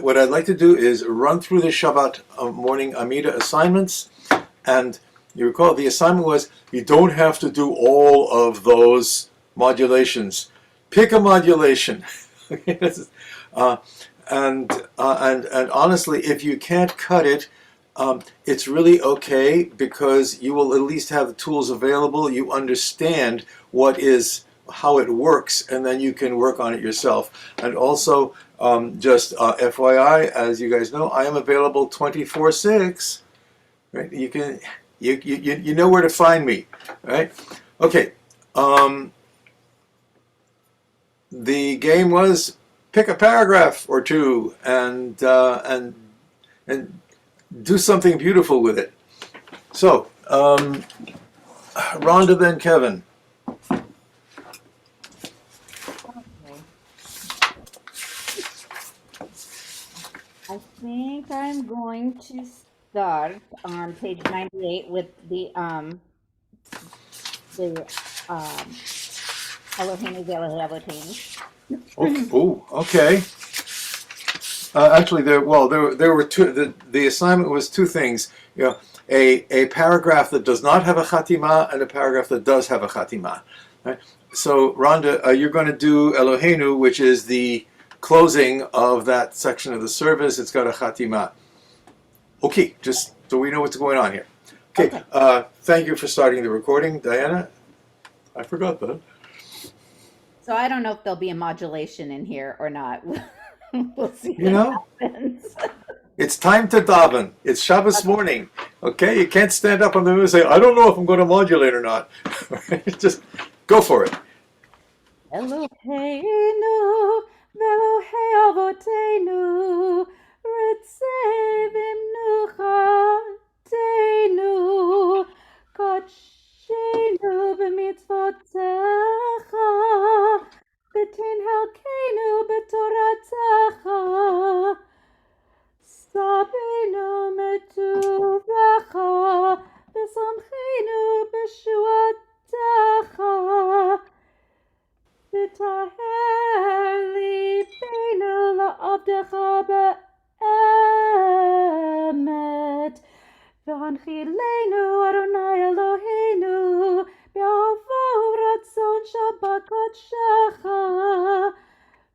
what I'd like to do is run through the Shabbat morning Amida assignments, and you recall the assignment was you don't have to do all of those modulations. Pick a modulation. And honestly, if you can't cut it, it's really okay, because you will at least have the tools available. You understand how it works, and then you can work on it yourself. And also, just FYI, as you guys know, I am available 24/6. Right? You know where to find me, right? Okay. The game was pick a paragraph or two and do something beautiful with it. So, Rhonda, then Kevin. I think I'm going to start on page 98 with the Eloheinu V'Elohei Avoteinu. Okay. Actually, there were two. The assignment was two things. You know, a paragraph that does not have a chatima and a paragraph that does have a chatima. Right? So, Rhonda, you're going to do Eloheinu, which is the closing of that section of the service. It's got a chatima. Okay, just so we know what's going on here. Okay. Thank you for starting the recording, Diana. I forgot that. So I don't know if there'll be a modulation in here or not. We'll see. Happens. It's time to daven. It's Shabbos morning. Okay, you can't stand up on the moon and say, "I don't know if I'm going to modulate or not." Just go for it. Eloheinu v'Elohei Avoteinu, Ritzei v'mnuchateinu, Kodshenu b'mitzvotecha, V'tinhelkeinu b'toratecha, Sabenu metuvecha, V'samcheinu b'shuatecha, V'taher libeinu la'avdecha be'emet, V'hanchilenu Adonai Eloheinu, Be'avo ratzon Shabbat kodshecha,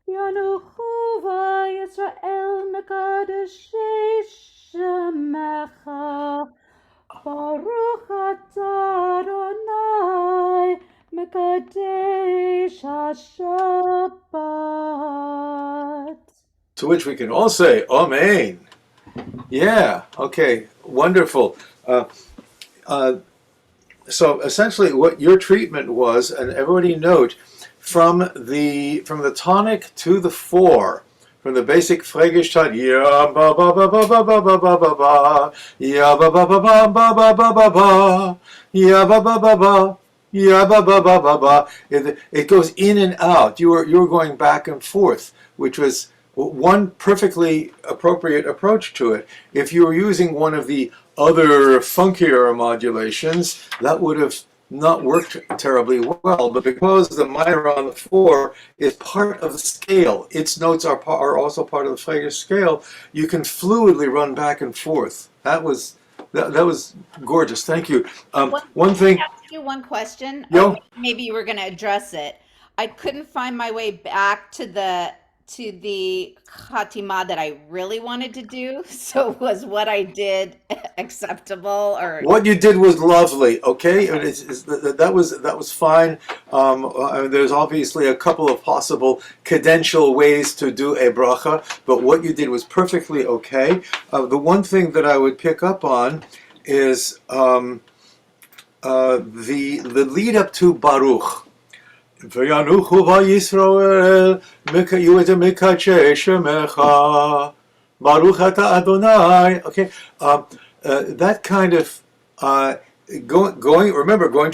V'yanuchu v'Yisrael mekadeshei shemecha, Baruch atah Adonai mekadesh haShabbat. To which we can all say, Amen. Yeah, okay, wonderful. So essentially what your treatment was, and everybody note, from the tonic to the four, from the basic Phragish tonic, ya ba ba ba ba ba ba ba ba ba ba, ya ba ba ba ba ba ba ba ba ba, ya ba ba ba ba, ya ba ba ba ba ba. It goes in and out. You were going back and forth, which was one perfectly appropriate approach to it. If you were using one of the other funkier modulations, that would have not worked terribly well. But because the minor on the four is part of the scale, its notes are also part of the Phragish scale, you can fluidly run back and forth. That was gorgeous. Thank you. One thing. Can I ask you one question? Yo. Maybe you were going to address it. I couldn't find my way back to the Khatima that I really wanted to do. So was what I did acceptable, or what you did was lovely? Okay, that was fine. There's obviously a couple of possible cadential ways to do a bracha, but what you did was perfectly okay. The one thing that I would pick up on is the lead up to Baruch. V'yanuchu v'Yisrael mekadeshei shemecha, Baruch atah Adonai. Okay, that kind of going. Remember, going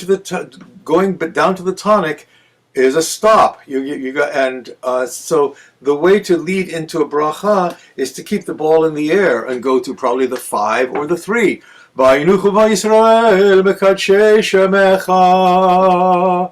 down to the tonic is a stop. You got, and so the way to lead into a bracha is to keep the ball in the air and go to probably the 5 or the 3. V'yanuchu v'Yisrael mekadeshei shemecha.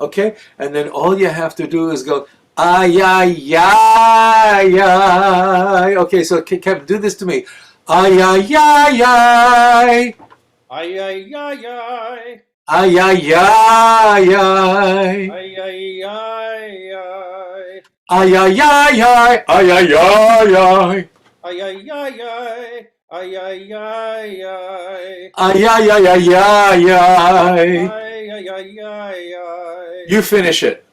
Okay, and then all you have to do is go ay ay ay ay. Okay, so Kevin, do this to me. Ay ay ay ay. Ay, ay, ay, ay. Ay ay ay ay. Ay, ay, ay, ay. Ay ay ay ay. Ay ay ay ay. Ay, ay, ay, ay. Ay, ay, ay, ay. Ay ay ay ay ay ay. Ay, ay, ay, ay, ay. You finish it.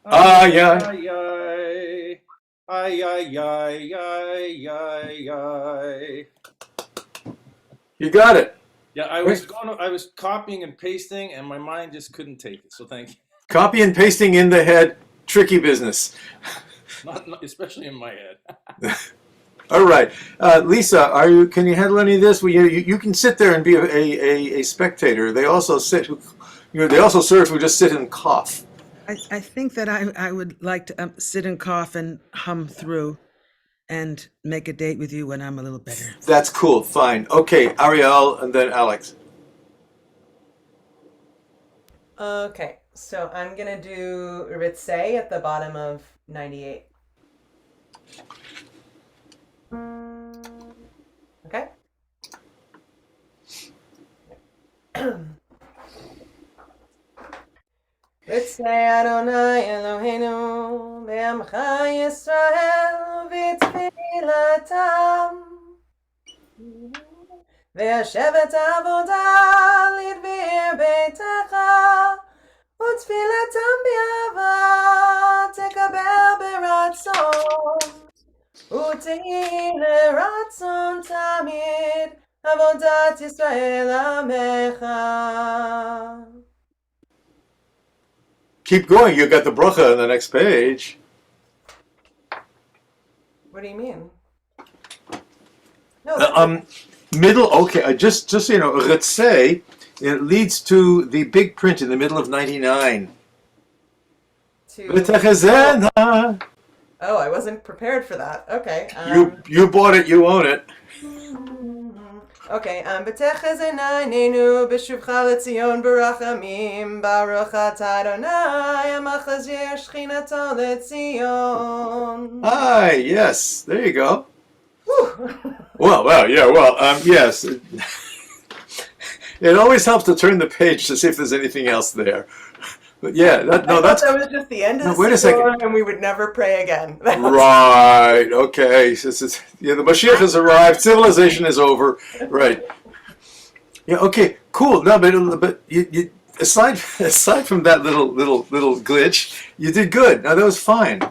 Ay, Ay ay. ay, ay. Ay, ay, ay, ay, ay, ay. You got it. Yeah, I was copying and pasting, and my mind just couldn't take it. So thank you. Copy and pasting in the head, tricky business. Not especially in my head. All right, Lisa, can you handle any of this? Well, you can sit there and be a spectator. They also they also serve who just sit and cough. I think that I would like to sit and cough and hum through and make a date with you when I'm a little better. That's cool. Fine. Okay, Ariel, and then Alex. Okay, so I'm gonna do Ritsei at the bottom of 98. Okay. Ritsei Adonai Eloheinu Be'amcha Yisrael V'tfilatam Ve'ashevet avodah lidbir beitecha U'tfilatam bi'ava tekaber beratzon U'tehi leratzon tamid Avodat Yisrael amecha. Keep going. You got the bracha on the next page. What do you mean? No, that's Middle. Okay, just so you know, Ritzei, it leads to the big print in the middle of 99. to... Oh, I wasn't prepared for that. Okay. You bought it. You own it. Okay. B'techezeinayneinu b'shuvcha l'tzion b'rachamim baruch atah Adonai amachazir shchinato l'tzion. Hi. Yes. There you go. Whew. Well, yeah. Well, yes. It always helps to turn the page to see if there's anything else there. But yeah, that was just the end of the wait a second. and we would never pray again. Right. Okay. The Mashiach has arrived. Civilization is over. Right. Yeah. Okay. Cool. No, but you aside from that little glitch, you did good. Now that was fine.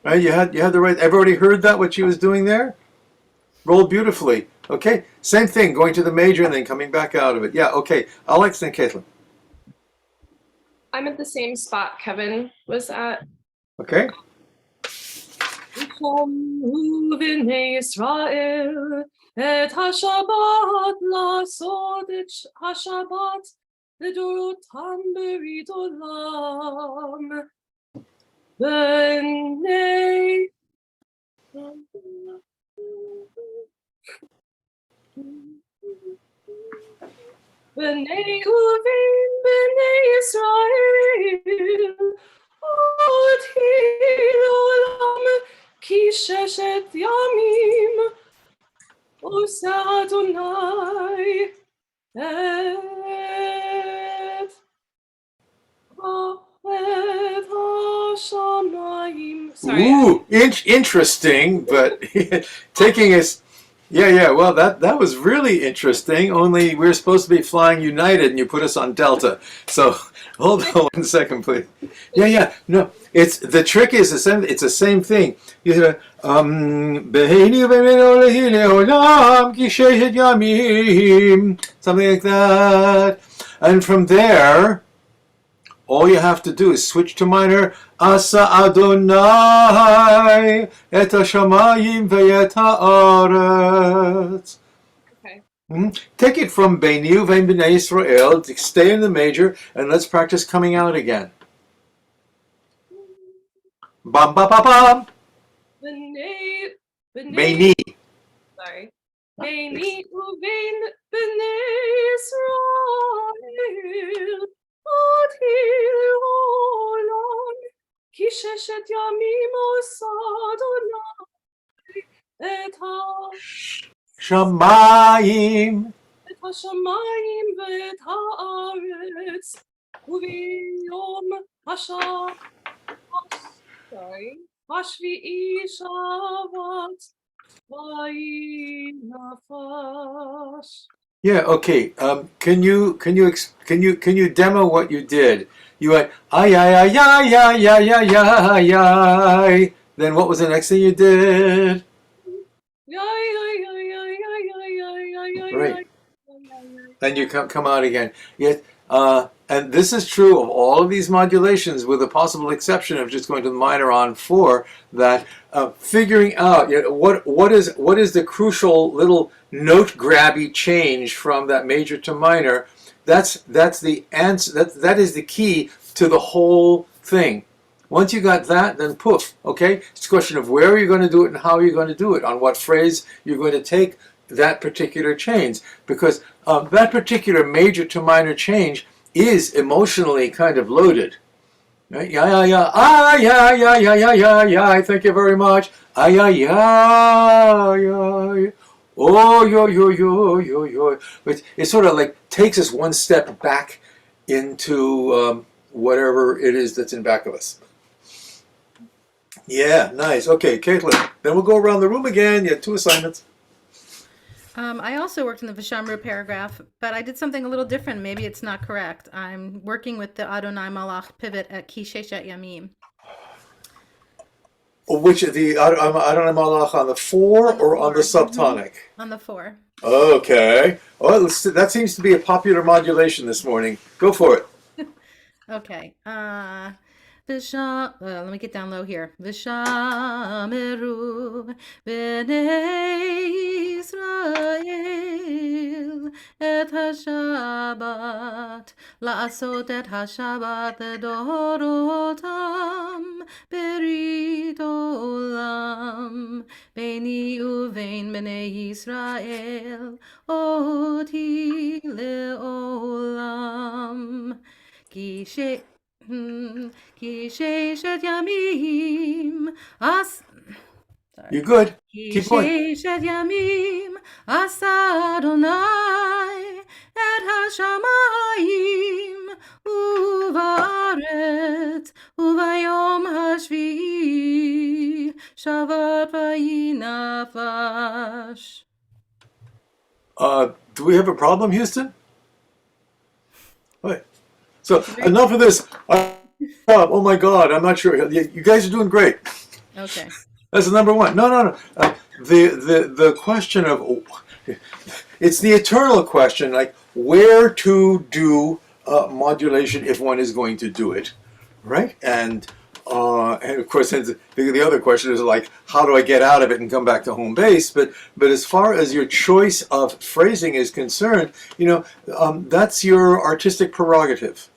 Right. You had the right. Everybody heard that what she was doing there. Rolled beautifully. Okay. Same thing. Going to the major and then coming back out of it. Yeah. Okay. Alex and Caitlin. I'm at the same spot Kevin was at. Okay. V'nei Yisrael et HaShabbat la'asod et HaShabbat לדורותם ברית עולם. V'nei B'nei Uvin, B'nei Yisrael, עוד היא לעולם, כי ששת ימים עושה אדוני את השמיים. Sorry. Ooh, interesting, but taking us. Yeah. Well, that was really interesting. Only we're supposed to be flying United, and you put us on Delta. So hold on 1 second, please. Yeah. No, it's the trick is the same. It's the same thing. You said, something like that, and from there, all you have to do is switch to minor. Asa Adonai et hashamayim ve'et haaretz. Okay. Take it from Beini uvein b'nei Yisrael, stay in the major, and let's practice coming out again. Bam, bam, bam, bam. Beini. Sorry. Beini uvein b'nei Yisrael, לעולם, כי ששת ימים עושה אדוני Shamayim. את השמיים ואת הארץ, וביום השביעי שבת, ויהי נפש. Yeah, okay. Can you demo what you did? You went ay ay ay ay ay ay ay ay ay. Then what was the next thing you did? Right. Then you come out again. Yet, and this is true of all of these modulations, with the possible exception of just going to the minor on 4. That figuring out, what is the crucial little note grabby change from that major to minor. That's the answer. That is the key to the whole thing. Once you got that, then poof. Okay, it's a question of where you're going to do it and how you're going to do it. On what phrase you're going to take that particular change, because that particular major to minor change is emotionally kind of loaded. Right? Yeah, yeah, ah, yeah, yeah, yeah, yeah, yeah, yeah. Thank you very much. Ah, yeah, yeah, yeah, yeah. Oh, yo, yo, yo, yo, yo. But it sort of like takes us one step back into whatever it is that's in back of us. Yeah, nice. Okay, Caitlin. Then we'll go around the room again. You had 2 assignments. I also worked in the Vishamru paragraph, but I did something a little different. Maybe it's not correct. I'm working with the Adonai Malach pivot at Ki Sheshet Yamim. Which the Adonai Malach on the 4 or on the subtonic? On the 4. Okay. Well, that seems to be a popular modulation this morning. Go for it. Okay. Let me get down low here. Vishameru b'nei Yisrael et hashabat la'asot et hashabat ledorotam berit olam beini uvein b'nei Yisrael oti le'olam ki sheshet yamim You're good. Keep going. Ki sheshet yamim asa Adonai et hashamayim uvaret uvayom hashvi'i shavat vayi nafash. Do we have a problem, Houston? Wait. So enough of this. Oh my God, I'm not sure. You guys are doing great. Okay. That's the number one. No. The question of, it's the eternal question, like where to do modulation if one is going to do it, right? And of course, the other question is like, how do I get out of it and come back to home base? But as far as your choice of phrasing is concerned, that's your artistic prerogative.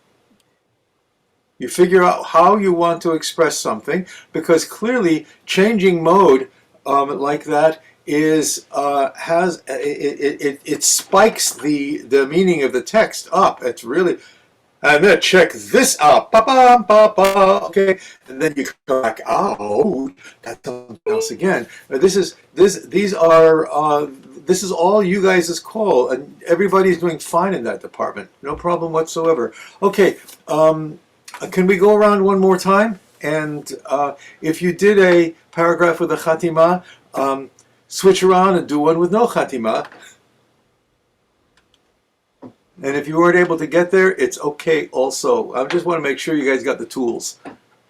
You figure out how you want to express something, because clearly changing mode like that is it spikes the meaning of the text up. It's really, and then check this out, okay, and then you come back, oh, that's something else again. This is all you guys' call, and everybody's doing fine in that department. No problem whatsoever. Okay. Can we go around one more time? And if you did a paragraph with a chatima, switch around and do one with no chatima. And if you weren't able to get there, it's okay also. I just want to make sure you guys got the tools.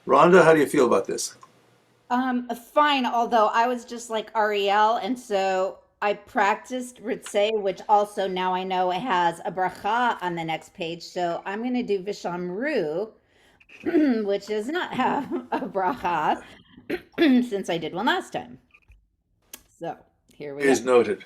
Rhonda, how do you feel about this? Fine, although I was just like Ariel, and so I practiced Ritzeh, which also now I know it has a bracha on the next page. So I'm going to do Vishamru, which does not have a bracha, since I did one last time. So here we go. Is noted.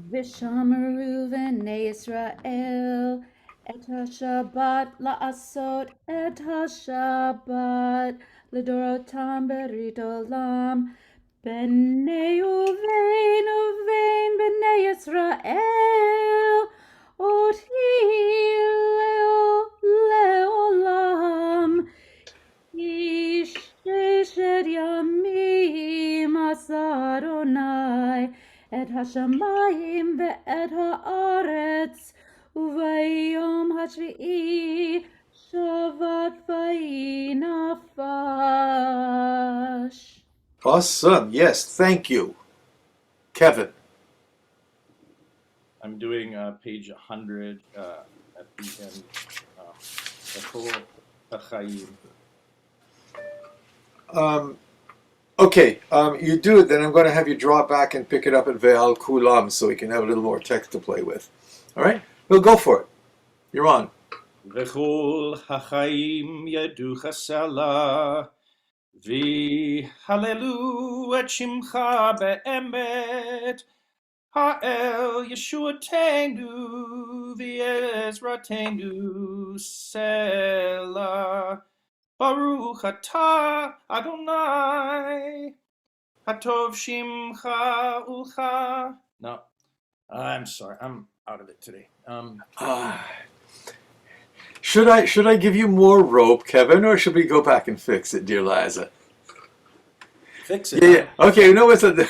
Vishamru v'nei Yisrael et ha-Shabbat la'asot et ha-Shabbat l'dorotam berit olam b'nei uvein b'nei Yisrael oti את השמיים ואת הארץ, וביום השביעי שבת ויהי נפש. Awesome. Yes, thank you. Kevin. I'm doing page 100 at the end. V'chol hachayim. Okay, you do it, then I'm going to have you draw back and pick it up at Ve'al Kulam so we can have a little more text to play with. All right? We'll go for it. You're on. V'chol hachayim yaducha sela, v'halelu et shimcha be'emet, ha'el Yeshuateinu v'ezratenu sela. Baruch atah Adonai, hatov shimcha ulcha. No, I'm sorry, I'm out of it today. Should I give you more rope, Kevin, or should we go back and fix it, dear Liza? Fix it. Yeah. Okay. You know what's A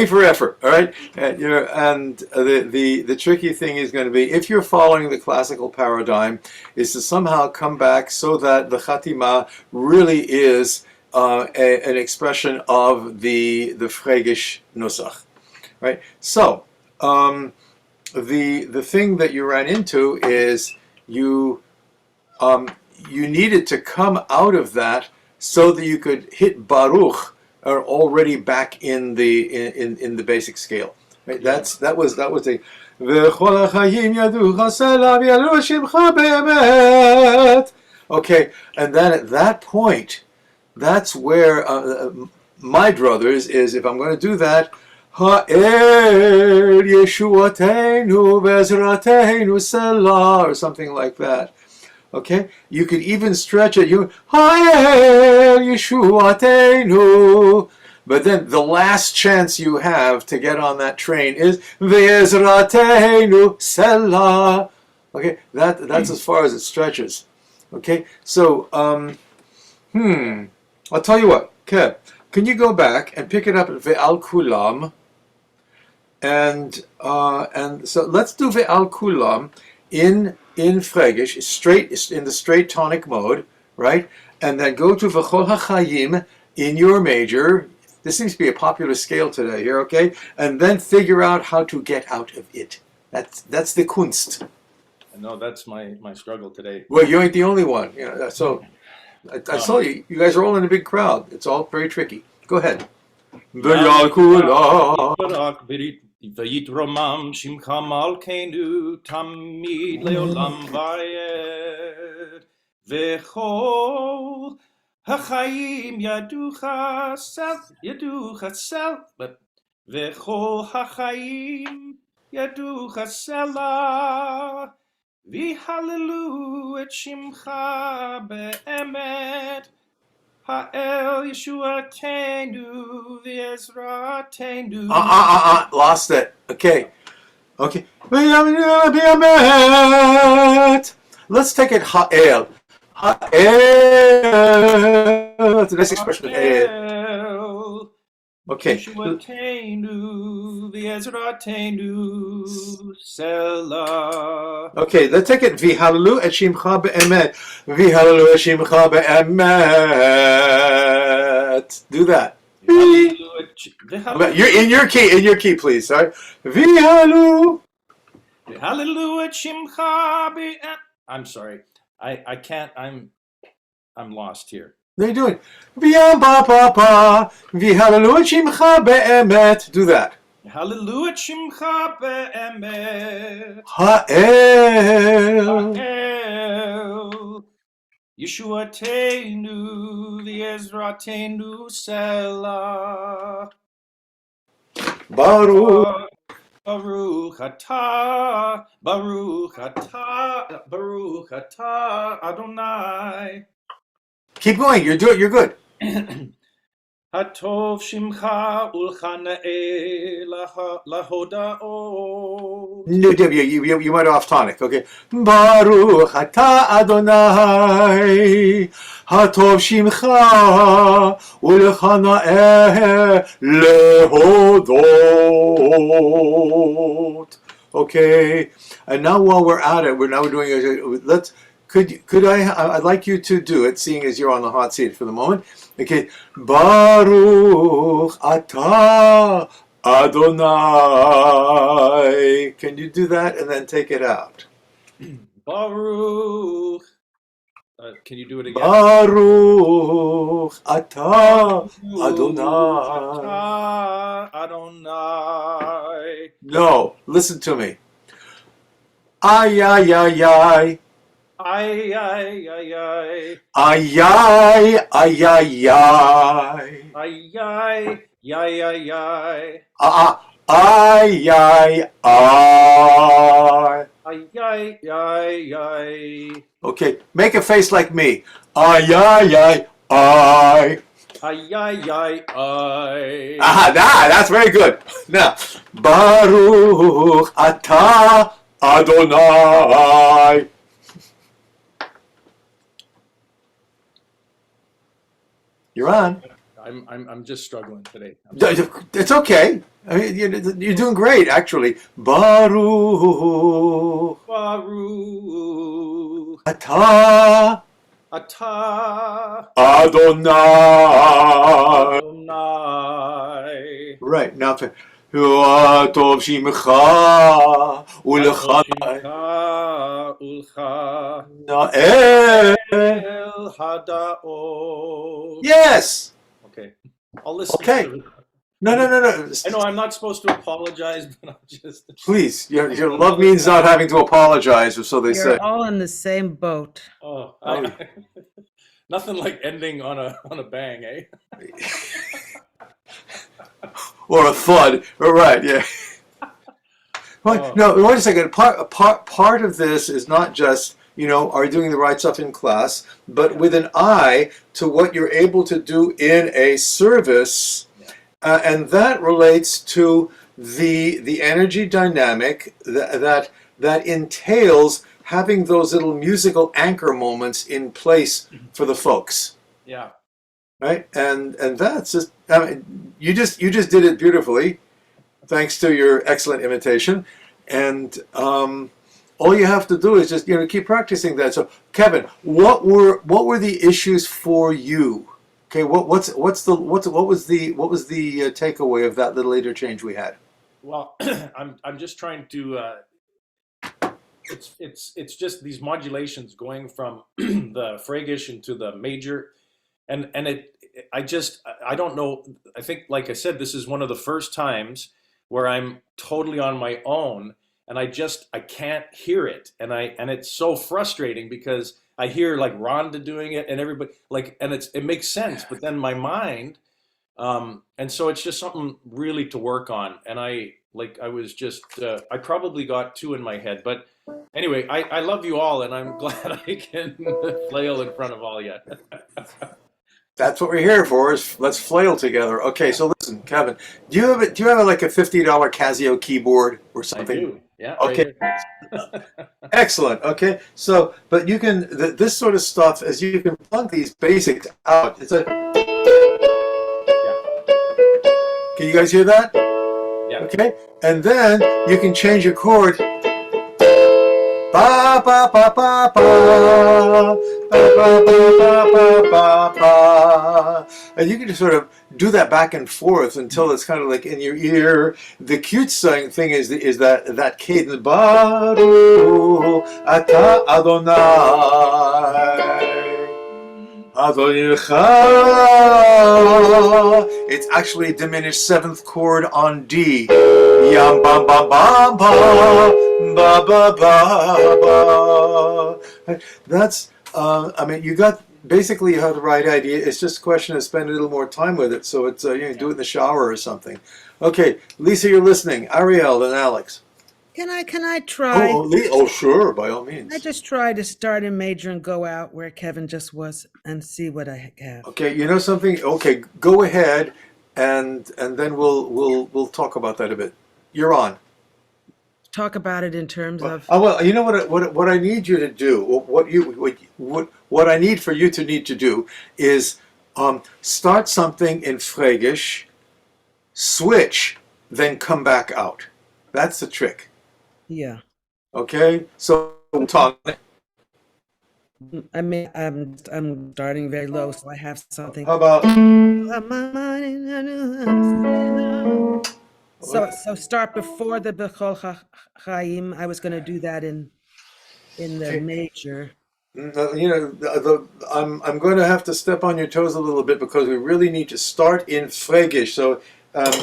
for effort. All right. The tricky thing is going to be, if you're following the classical paradigm, is to somehow come back so that the Chatima really is an expression of the Fregish Nusach. Right. So the thing that you ran into is you needed to come out of that so that you could hit Baruch are already back in the basic scale. Right? That was the okay, and then at that point, that's where my druthers is, if I'm going to do that, Ha'el Yeshuateinu Bezrateinu Selah, or something like that. Okay, you could even stretch it. Ha'el Yeshuateinu, but then the last chance you have to get on that train is Ve'ezrateinu Selah. Okay, that's as far as it stretches. Okay, so I'll tell you what, Kev, can you go back and pick it up at Ve'al Kulam, and so let's do Ve'al Kulam in Fregish, straight in the straight tonic mode, right? And then go to V'chol HaChayim in your major. This seems to be a popular scale today here, okay? And then figure out how to get out of it. That's the Kunst. No, that's my struggle today. Well, you ain't the only one. You know, so I saw you. You guys are all in a big crowd. It's all very tricky. Go ahead. Ve'al Kulam. V'yitromam shimcha malkeinu tamid leolam vayed v'chol hachayim yaducha sel but v'chol hachayim yaducha sela v'halelu et shimcha be'emet Ha'el Yeshuateinu v'ezrateinu. Lost it. Okay. Let's take it Ha'el. Ha'el. That's the next expression of Ha'el. Okay. Yeshuateinu v'ezrateinu Selah. Okay, let's take it. V'halalu et shimcha be'emet. V'halalu et shimcha be'emet. Do that. You're in your key, please. All right. V'halu. V'halalu et shimcha be'emet. I'm sorry. I can't. I'm lost here. What are you doing? V'halalu et shimcha be'emet. Do that. Hallelujah, Shimcha be'emet. Ha'el. Ha'el. Yeshuateinu v'ezrateinu Selah. Baruch. Baruch atah. Baruch atah. Baruch atah. Adonai. Keep going. You're good. Hatov Shimcha Ulchanae Lahodao. No, you went off tonic. Okay. Baruch Ata Adonai Hatov Shimcha Ulchanae Lehodot. Okay. And now while we're at it, we're now doing let's I'd like you to do it, seeing as you're on the hot seat for the moment. Okay. Baruch Ata Adonai. Can you do that and then take it out? Baruch. Can you do it again? Baruch Ata Adonai. Ata Adonai. No, listen to me. Ay, ay, ay, ay. Ay, ay, ay, ay. Ay, ay, ay, ay, ay. Ay, ay, ay, ay, ay. Ay, ay, ay. Ay, ay, ay, ay. Okay, make a face like me. Ay, ay, ay, ay. Ay, ay, ay, ay. That's very good. Now, Baruch Ata Adonai. You're on. I'm just struggling today. It's okay. I mean, you're doing great, actually. Baruch Baruch Ata Ata Adonai. Adonai. Right now, Tov Shimcha Ulchanae Ulcha El. El Hadaot. Yes. Okay. I'll listen. Okay. No. I know I'm not supposed to apologize, but I'm just. Please, your love means not having to apologize, or so they say. You're all in the same boat. Oh, nothing like ending on a bang, eh? Or a thud. Right, yeah. Well, no, wait a second. Part of this is not just, are you doing the right stuff in class, but with an eye to what you're able to do in a service, and that relates to the energy dynamic that entails having those little musical anchor moments in place for the folks. Yeah. Right, and that's just, you just did it beautifully, thanks to your excellent imitation, and all you have to do is just keep practicing that. So, Kevin, what were the issues for you? Okay, what was the takeaway of that little interchange we had? Well, I'm just trying to. It's just these modulations going from the Phrygish into the major. And I don't know. I think, like I said, this is one of the first times where I'm totally on my own, and I can't hear it, and it's so frustrating because I hear like Rhonda doing it and everybody and it makes sense, but then my mind, and so it's just something really to work on, and I probably got two in my head, but anyway, I love you all, and I'm glad I can flail in front of all you. That's what we're here for. Is let's flail together. Okay, so listen, Kevin, do you have like a $50 Casio keyboard or something? I do. Yeah. Okay. Right. Excellent. Okay, so but you can this sort of stuff as you can plug these basics out. It's a. Yeah. Can you guys hear that? Yeah. Okay, and then you can change your chord. Ba ba ba ba ba ba ba ba ba ba ba, and you can just sort of do that back and forth until it's kind of like in your ear. The cute thing is that cadence. Baruch Ata Adonai. It's actually a diminished seventh chord on D. Yam bam bam bam bam ba ba ba ba. That's you got basically you have the right idea. It's just a question of spending a little more time with it. So it's do it in the shower or something. Okay, Lisa, you're listening. Ariel and Alex. Can I try? Oh, sure, by all means. I just try to start in major and go out where Kevin just was and see what I have. Okay, you know something? Okay, go ahead, and then we'll talk about that a bit. You're on. Talk about it in terms of Well, you know what I need you to do. What I need for you to need to do is start something in Frege, switch, then come back out. That's the trick. yeah. Okay, so talk. I mean, I'm starting very low, so I have something. How about? So start before the Bechol Chaim. I was going to do that in the major. You know, I'm going to have to step on your toes a little bit because we really need to start in Fregish. So,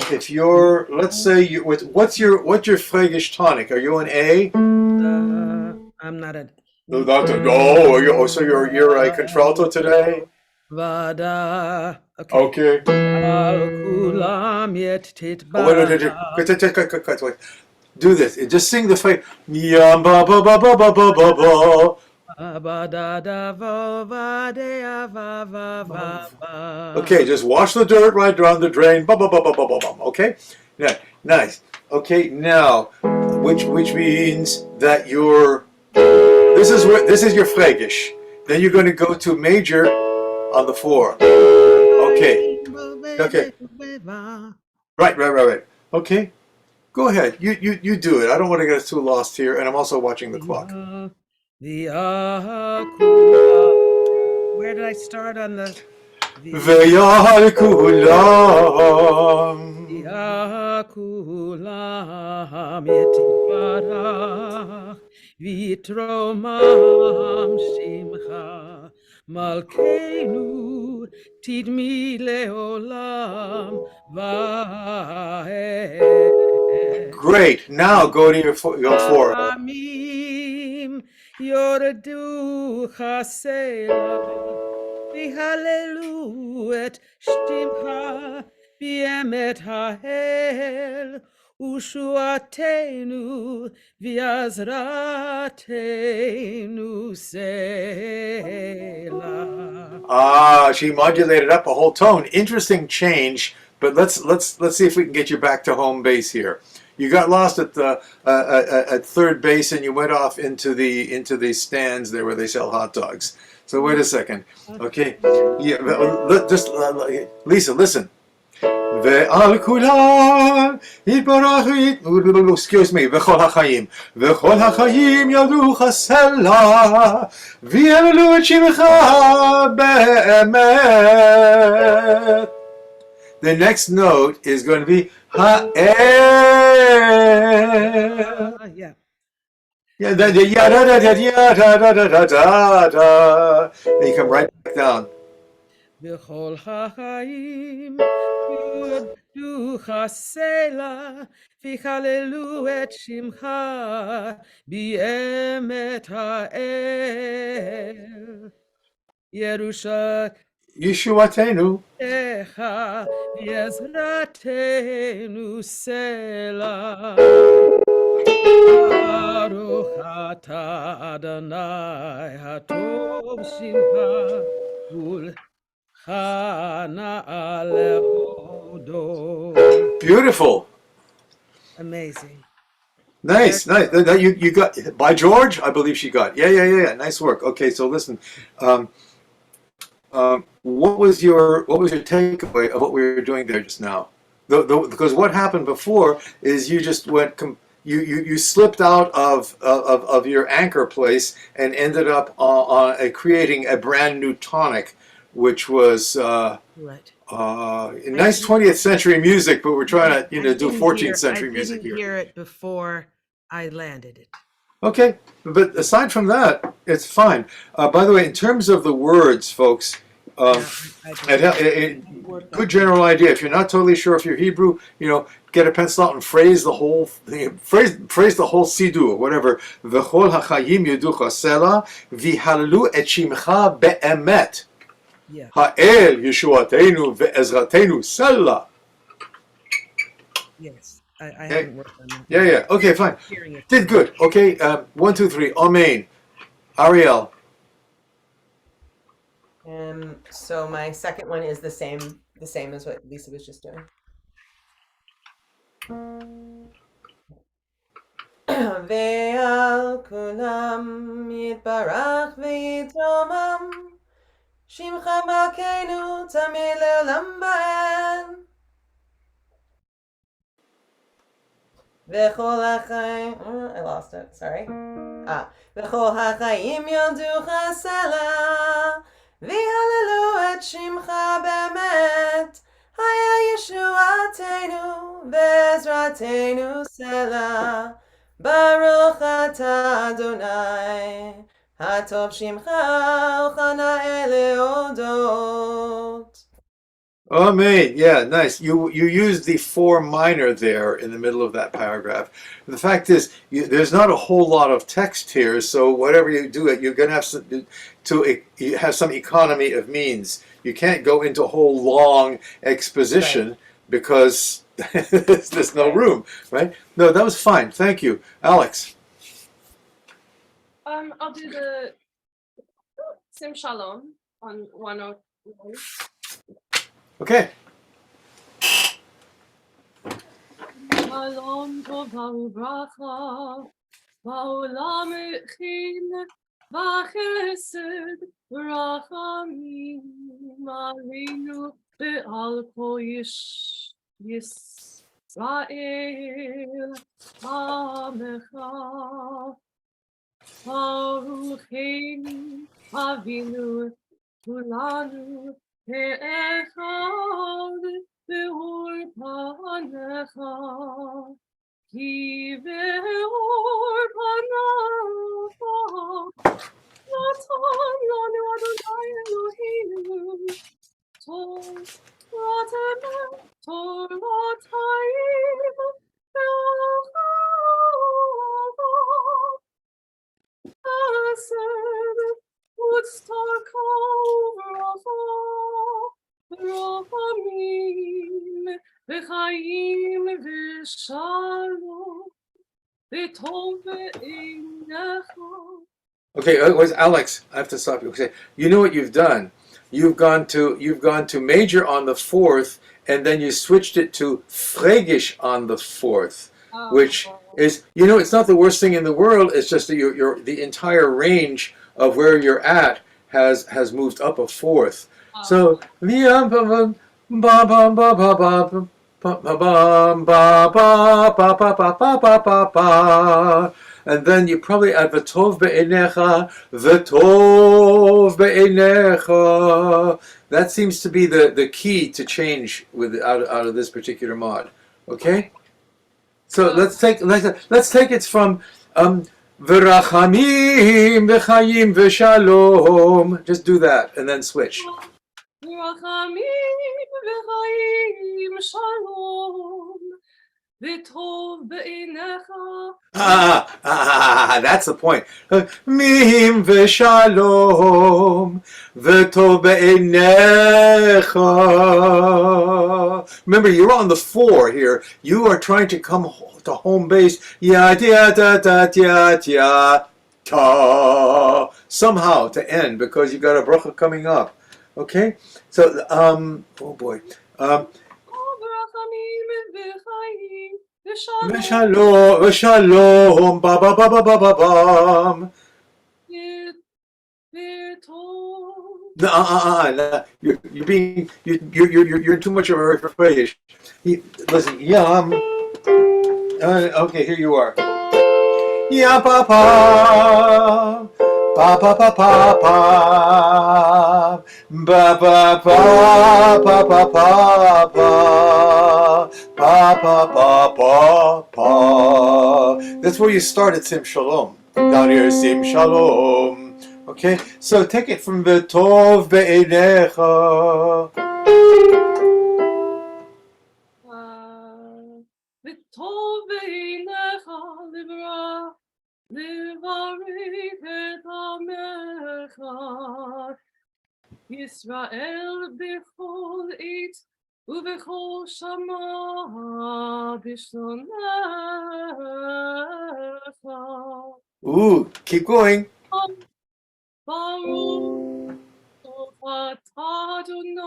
if you're, let's say, what's your Fregish tonic? Are you an A? I'm not a. No, so you're a contralto today. Vada. Okay. Wait. Do this. Just sing the phrase. Yam ba ba ba ba ba ba ba ba. Okay, just wash the dirt right down the drain. Ba ba ba ba ba ba ba. Okay, yeah, nice. Okay, now, which means that you're. This is your Fregish. Then you're going to go to major on the 4. Okay. Right. Okay. Go ahead. You do it. I don't want to get us too lost here, and I'm also watching the clock. Where did I start on the? Vitromam Shimcha Malkeinu Tidmi Leolam Vahe. Great. Now go to your 4. Amim Yordu Chasela V'Hallelu et Shtimcha B'Emet Ha'el Ushuatenu v'azratenu Selah. She modulated up a whole tone. Interesting change, but let's see if we can get you back to home base here. You got lost at the at third base, and you went off into the stands there where they sell hot dogs. So wait a second. Okay, yeah, just Lisa, listen. ועל כולם יתברך, excuse me, וכל החיים ידוך סלע, ויעלו את שמך באמת. The next note is going to be ha'el. Yeah. Yeah, then you come right back down. בכל החיים יודוך סלע, ויחללו את שמך באמת האל. ישועתנו. בעזרתנו סלע. ברוך אתה אדוני הטוב שמך. Beautiful. Amazing. Nice. You got by George. I believe she got. Yeah. Nice work. Okay, so listen. What was your takeaway of what we were doing there just now? Because what happened before is you just went. You slipped out of your anchor place and ended up on creating a brand new tonic, which was right. Nice 20th century music, but we're trying to do 14th century music here. I didn't hear it before I landed it. Okay, but aside from that, it's fine. By the way, in terms of the words, folks, good general idea. If you're not totally sure if you're Hebrew, get a pencil out and phrase the whole sidur, whatever. V'chol hachayim yeducha sela v'halalu et shimcha be'emet. Ha'el yeshuatenu ve'ezratenu sela. Yes. I haven't worked on that. Yeah. Okay, fine. Hearing it. Did good. Okay, 1, 2, 3. Amen. Ariel. So my second one is the same as what Lisa was just doing. Ve'al kulam yitbarach v'yitromam Shimcha Malkeinu Tamid Le'olam Ba'en V'chol ha'chayim I lost it, sorry. V'chol ha'chayim yolducha sela V'yalelu et Shimcha be'emet Haya Yeshuateinu Ve'ezratenu sela Baruch atah Adonai Hatov Shimcha Uchana'eh Le'odot. Amen. Yeah, nice. You used the 4 minor there in the middle of that paragraph. The fact is, there's not a whole lot of text here, so whatever you do, you're going to have you have some economy of means. You can't go into a whole long exposition because there's no room, right? No, that was fine. Thank you, Alex. I'll do the Sim Shalom on 101. Okay. Shalom tova ubracha, ba'olam echil, ba'chesed, rachamim, aleinu, be'al kol Yisrael, amecha, barucheinu, avinu, kulanu, Echad be'or panecha, ki be'or panecha, natan lanu Adonai Eloheinu, Torah-taim, be'achava, Ased, Utztaka uvracha, Rachamim, v'chaim, v'shalom, v'tov be'einecha. Okay, was Alex? I have to stop you. Okay, you know what you've done? You've gone to major on the 4th, and then you switched it to fregish on the 4th, which is, it's not the worst thing in the world. It's just that the entire range of where you're at has moved up a 4th. So and then you probably add v'tov be'einecha, That seems to be the key to change out of this particular mod. Okay, so let's take it from v'rachamim v'chayim v'shalom. Just do that and then switch. Rachamim v'chayim shalom, v'tov be'einecha. That's the point. Mim v'shalom v'tov be'einecha. Remember, you're on the 4 here. You are trying to come to home base. Yad yad yad yad yad ta. Somehow to end because you got a bracha coming up. Okay, so oh boy. V'shalom, ba ba ba ba ba ba bam. No, you're in too much of a hurry for Friday. Listen, yum. Okay, here you are. Ya pa pa. Pa pa pa pa pa, ba ba pa pa pa pa pa, pa pa pa pa pa. That's where you start at Sim Shalom. Down here, Sim Shalom. Okay, so take it from the Tov be'einecha. V'tov be'einecha libra. Livarech et amecha, Yisrael b'chol eit ובכל שמה בשונאיך. Ooh, keep going. ברוך אתה אדוני,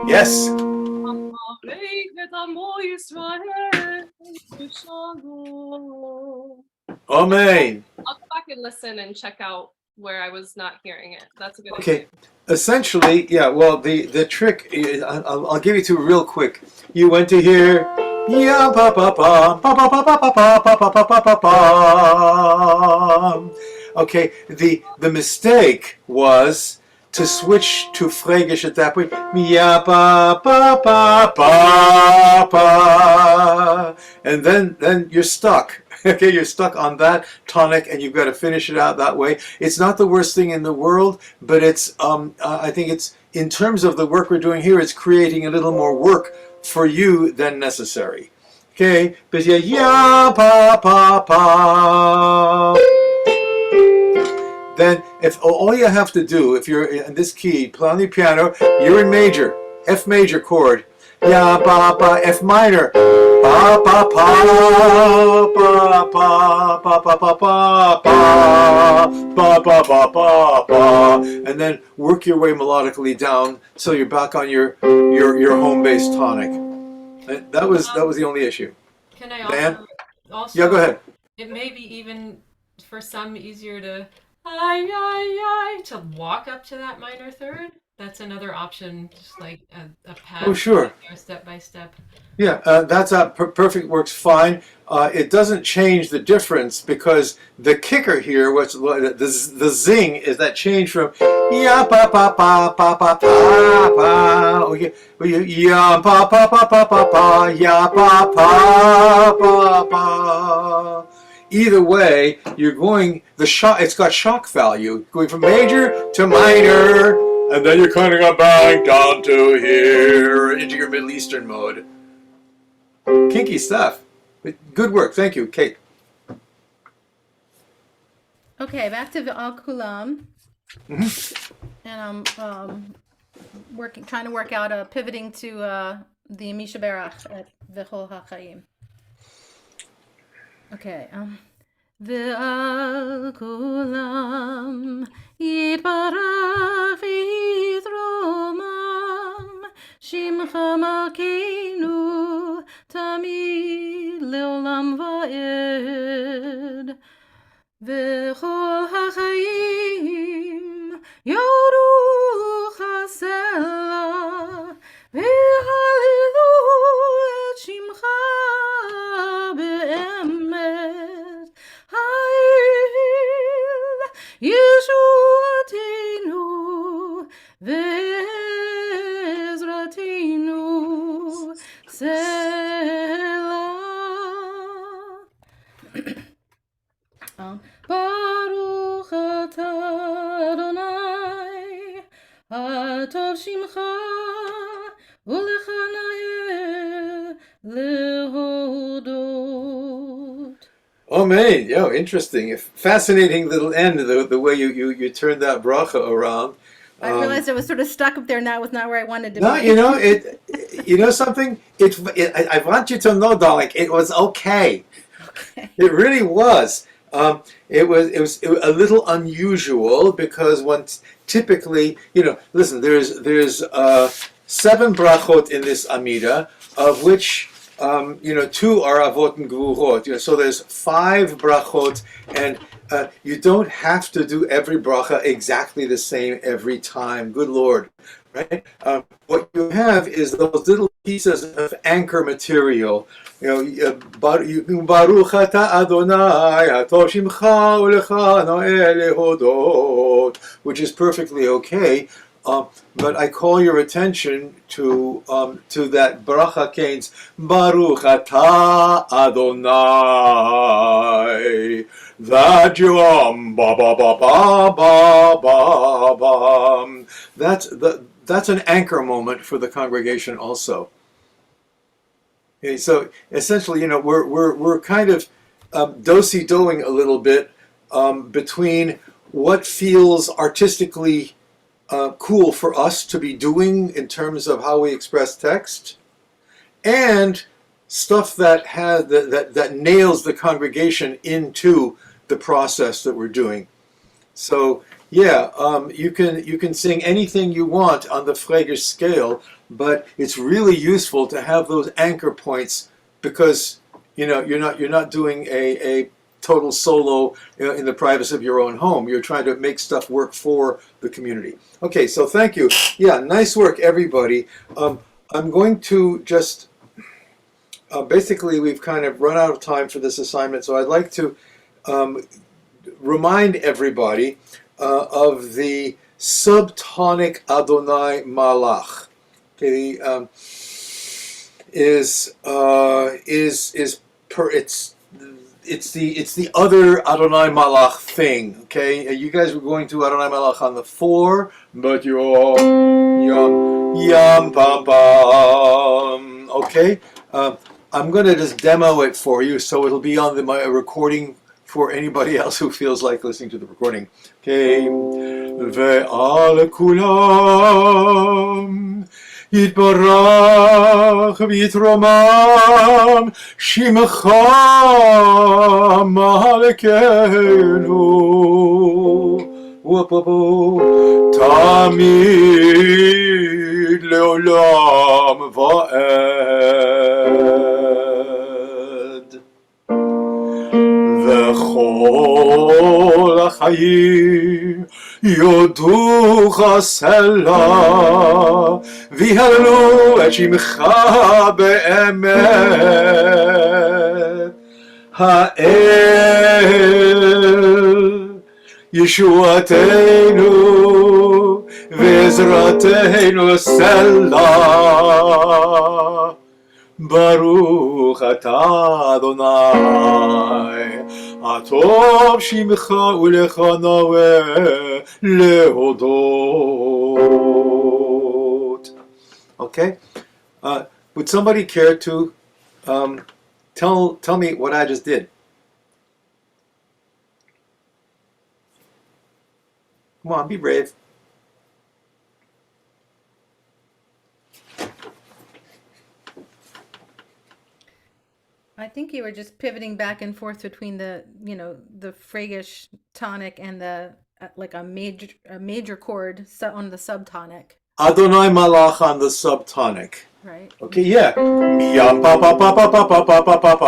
Yes. המעריך את עמו ישראל בשלום. Amen. I'll go back and listen and check out where I was not hearing it. That's a good idea. Okay. Essentially, yeah. Well, the trick I'll give you two real quick. You went to hear ya pa pa pa pa pa pa pa pa pa pa pa pa pa pa. Okay. The mistake was to switch to Frege at that point. Ya pa pa pa pa pa, and then you're stuck. Okay, you're stuck on that tonic, and you've got to finish it out that way. It's not the worst thing in the world, but it's I think it's, in terms of the work we're doing here, it's creating a little more work for you than necessary. Okay, but ya pa pa pa. Then, if all you have to do, if you're in this key, play on the piano, you're in major, F major chord, ya pa pa, F minor, pa pa pa pa pa pa pa pa pa pa pa pa pa, and then work your way melodically down so you're back on your home base tonic. That was the only issue. Can I Dan? also? Yeah, go ahead. It may be even for some easier to to walk up to that minor third. That's another option, just like a path. Oh, sure. Step by step. Yeah, that's perfect. Works fine. It doesn't change the difference, because the kicker here, the zing, is that change from ya pa pa pa pa pa pa pa, okay, ya pa pa pa pa pa pa, ya pa pa pa pa. Either way, you're going the shock. It's got shock value, going from major to minor. And then you're kind of going back down to here into your Middle Eastern mode. Kinky stuff. Good work. Thank you, Kate. Okay, back to Al Kulam. And I'm trying to work out pivoting to the Misha Berach at V'chol HaChaim. Okay. Ve'al kulam yitbarach v'yitromam shimcha malkeinu tamid leolam va'ed v'chol hachayim yoru chasela v'halilu et shimcha be'emet Ha'il Yeshuateinu ve'ezrateinu Selah. Baruch atah Adonai atov shimcha u'lechanayeh lehodot. Oh man, yeah, interesting. Fascinating little end, the way you turned that bracha around. I realized I was sort of stuck up there, and that was not where I wanted to No, be. you know something? I want you to know, darling, it was okay. Okay. It really was. It was a little unusual, because once typically, listen, there's 7 brachot in this Amida, of which 2 are avot and gvurot. So there's 5 brachot, and you don't have to do every bracha exactly the same every time. Good Lord, right? What you have is those little pieces of anchor material. Baruch ata Adonai, atov shimcha u'lechanayeh lehodot, which is perfectly okay. But I call your attention to that bracha canes, Baruch atah Adonai, that you ba ba ba ba ba ba ba. That's an anchor moment for the congregation also. Okay, so essentially, we're kind of do-si-doing a little bit between what feels artistically cool for us to be doing in terms of how we express text, and stuff that has that nails the congregation into the process that we're doing. So yeah, you can sing anything you want on the Frege scale, but it's really useful to have those anchor points, because you're not doing a total solo in the privacy of your own home. You're trying to make stuff work for the community. Okay, so thank you. Yeah, nice work, everybody. I'm going to just basically, we've kind of run out of time for this assignment, so I'd like to remind everybody of the subtonic Adonai Malach. Okay, it's the other Adonai Malach thing. Okay, you guys were going to Adonai Malach on the 4, but you're yam pam pam. Okay, I'm going to just demo it for you, so it'll be on my recording for anybody else who feels like listening to the recording. Okay, ve'al kulam yitbarach v'yitromam shimcha malekenu tamid leolam va'ed. וכל החיים יודוך סלע ויהללו את שמך באמת האל ישועתנו ועזרתנו סלע ברוך אתה אדוני הטוב שמך ולך נאה להודות. Okay, would somebody care to tell me what I just did? Come on, be brave. I think you were just pivoting back and forth between the Fragish tonic and the like a major chord on the subtonic. Adonai Malach on the subtonic. Right. Okay, yeah. Yam pa pa pa pa pa pa pa pa pa pa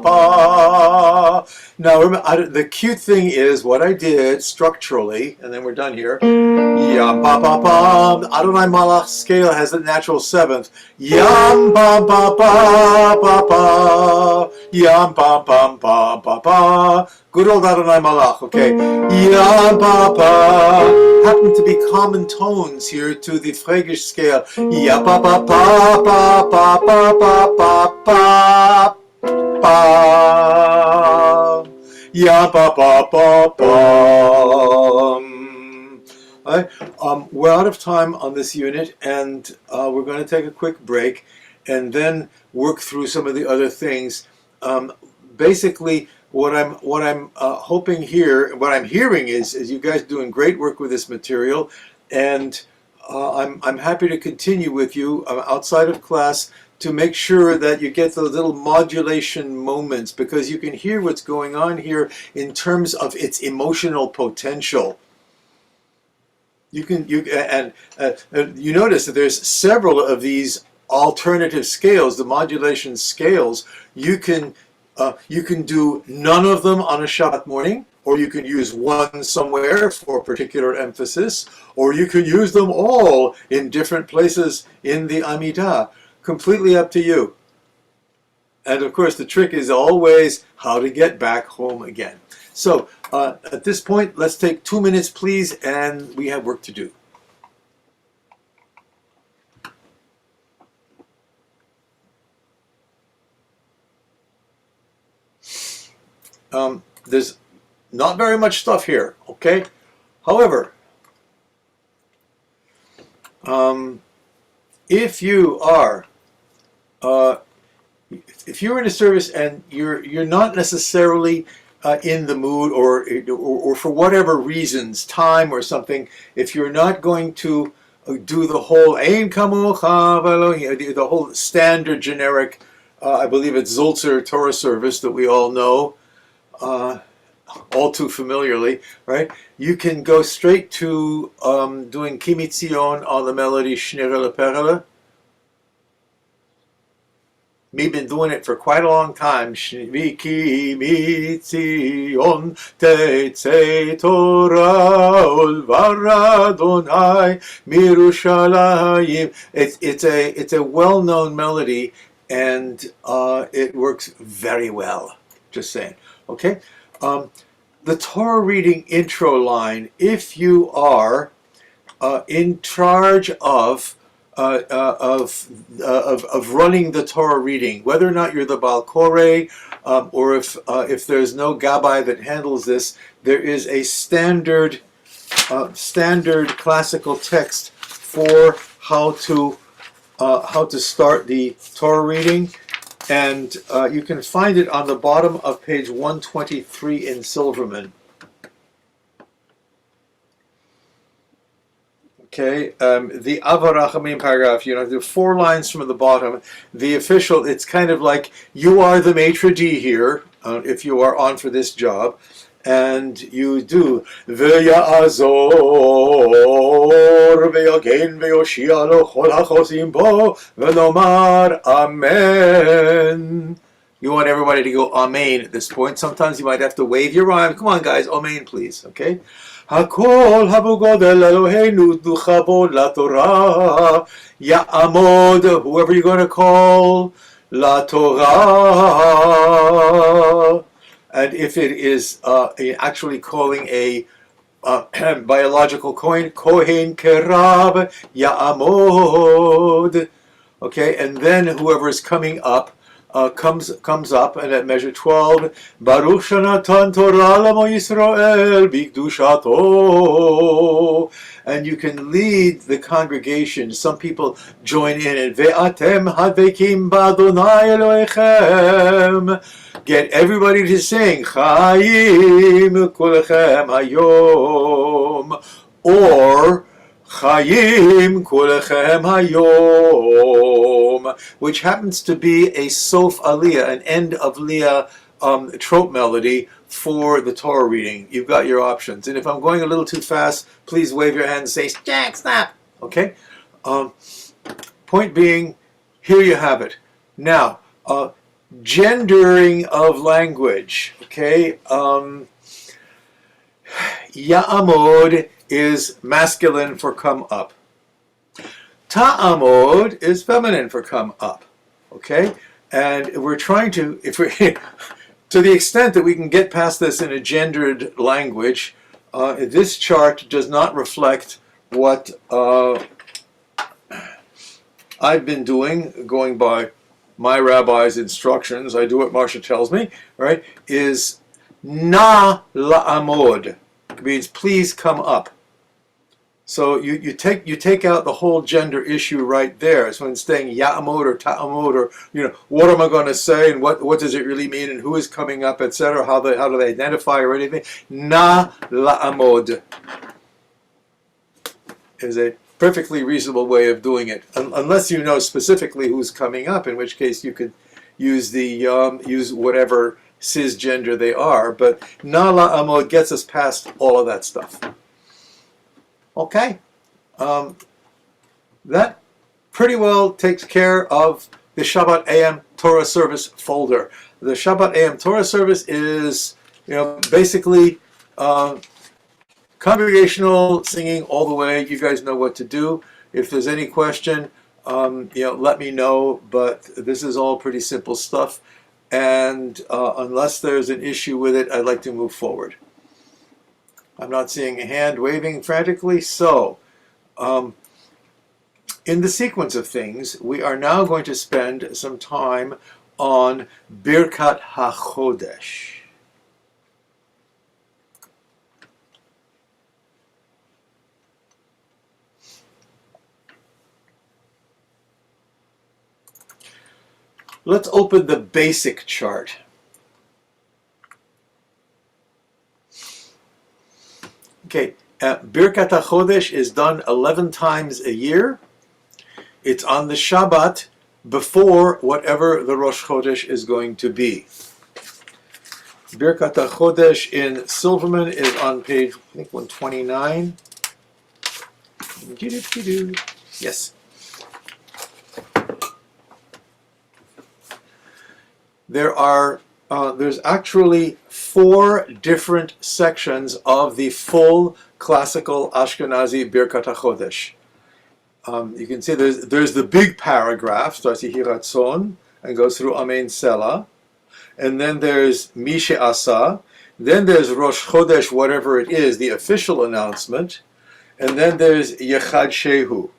pa. Now remember, the cute thing is what I did structurally, and then we're done here. Yam pa pa pa. Adonai Malach scale has the natural 7th. Yam pa pa pa pa pa. Yam pa pa pa pa pa. Good old Adonai Malach, okay. Yam pa pa happen to be common tones here to the Fragish scale. Ya pa pa pa pa pa pa pa pa pa pa. Ya pa pa pa pa. We're out of time on this unit, and we're going to take a quick break and then work through some of the other things. Basically, what I'm hoping here, what I'm hearing is you guys doing great work with this material, and I'm happy to continue with you outside of class to make sure that you get those little modulation moments, because you can hear what's going on here in terms of its emotional potential. You notice that there's several of these alternative scales, the modulation scales. You can do none of them on a Shabbat morning, or you can use one somewhere for particular emphasis, or you can use them all in different places in the Amidah. Completely up to you. And of course, the trick is always how to get back home again. So at this point, let's take 2 minutes, please, and we have work to do. There's not very much stuff here, okay? However, if you are if you're in a service and you're not necessarily in the mood, or for whatever reasons, time or something, if you're not going to do the whole Ein Kamocha V'Elohim, the whole standard generic, I believe it's Zulzer Torah service that we all know, all too familiarly, right? You can go straight to doing Kimitzion on the melody Shnirele Perele. We've been doing it for quite a long time. Viki mitzion tetzei Torah olvar Adonai mirushalayim. It's a well-known melody, and it works very well. Just saying. Okay. The Torah reading intro line. If you are in charge of running the Torah reading, whether or not you're the Baal Koreh, or if there's no Gabbai that handles this, there is a standard classical text for how to start the Torah reading, and you can find it on the bottom of page 123 in Silverman. Okay, the Avarachamim paragraph, the 4 lines from the bottom, the official, it's kind of like you are the maitre d' here, if you are on for this job, and you do V'ya'azor v'yagen v'yoshia lo chol hachosim bo v'nomar amen. You want everybody to go amen at this point. Sometimes you might have to wave your arm. Come on, guys, amen, please, okay? Hakol habugodel Eloheinu duchabod la Torah ya'amod, whoever you're going to call, la Torah. And if it is actually calling a biological kohen kerab ya'amod, okay, and then whoever is coming up comes up, and at measure 12, Baruch Shanatan Torah Lamo Yisrael Bikdushato, and you can lead the congregation. Some people join in, and Ve'atem Hadvekim Ba'Adonai Elohechem. Get everybody to sing Chaim Kulechem Hayom, or Chaim Kulechem Hayom, which happens to be a Sof Aliyah, an end of Liyah trope melody for the Torah reading. You've got your options. And if I'm going a little too fast, please wave your hand and say, Jack, stop! Okay? Point being, here you have it. Now, gendering of language. Okay? Ya'amod is masculine for come up. Ta'amod is feminine for come up. Okay? And we're trying to, to the extent that we can get past this in a gendered language, this chart does not reflect what I've been doing, going by my rabbi's instructions. I do what Marsha tells me, right? Is na la'amod. It means please come up. So you take out the whole gender issue right there. So instead of ya'amod or ta'amod, or what am I going to say, and what does it really mean, and who is coming up, etc. How do they identify or anything? Na la'amod is a perfectly reasonable way of doing it, unless you know specifically who's coming up, in which case you could use use whatever cisgender they are. But na la'amod gets us past all of that stuff. Okay, that pretty well takes care of the Shabbat AM Torah Service folder. The Shabbat AM Torah Service is, basically congregational singing all the way. You guys know what to do. If there's any question, let me know. But this is all pretty simple stuff, and unless there's an issue with it, I'd like to move forward. I'm not seeing a hand waving frantically, so in the sequence of things, we are now going to spend some time on Birkat HaChodesh. let's open the basic chart. Okay, Birkat HaChodesh is done 11 times a year. It's on the Shabbat before whatever the Rosh Chodesh is going to be. Birkat HaChodesh in Silverman is on page, I think, 129. Yes. There's actually 4 different sections of the full classical Ashkenazi Birkat HaChodesh. You can see there's the big paragraph, starts Yehi Ratzon, and goes through Amen Selah. And then there's Mishe Asa. Then there's Rosh Chodesh, whatever it is, the official announcement. And then there's Yechad Shehu,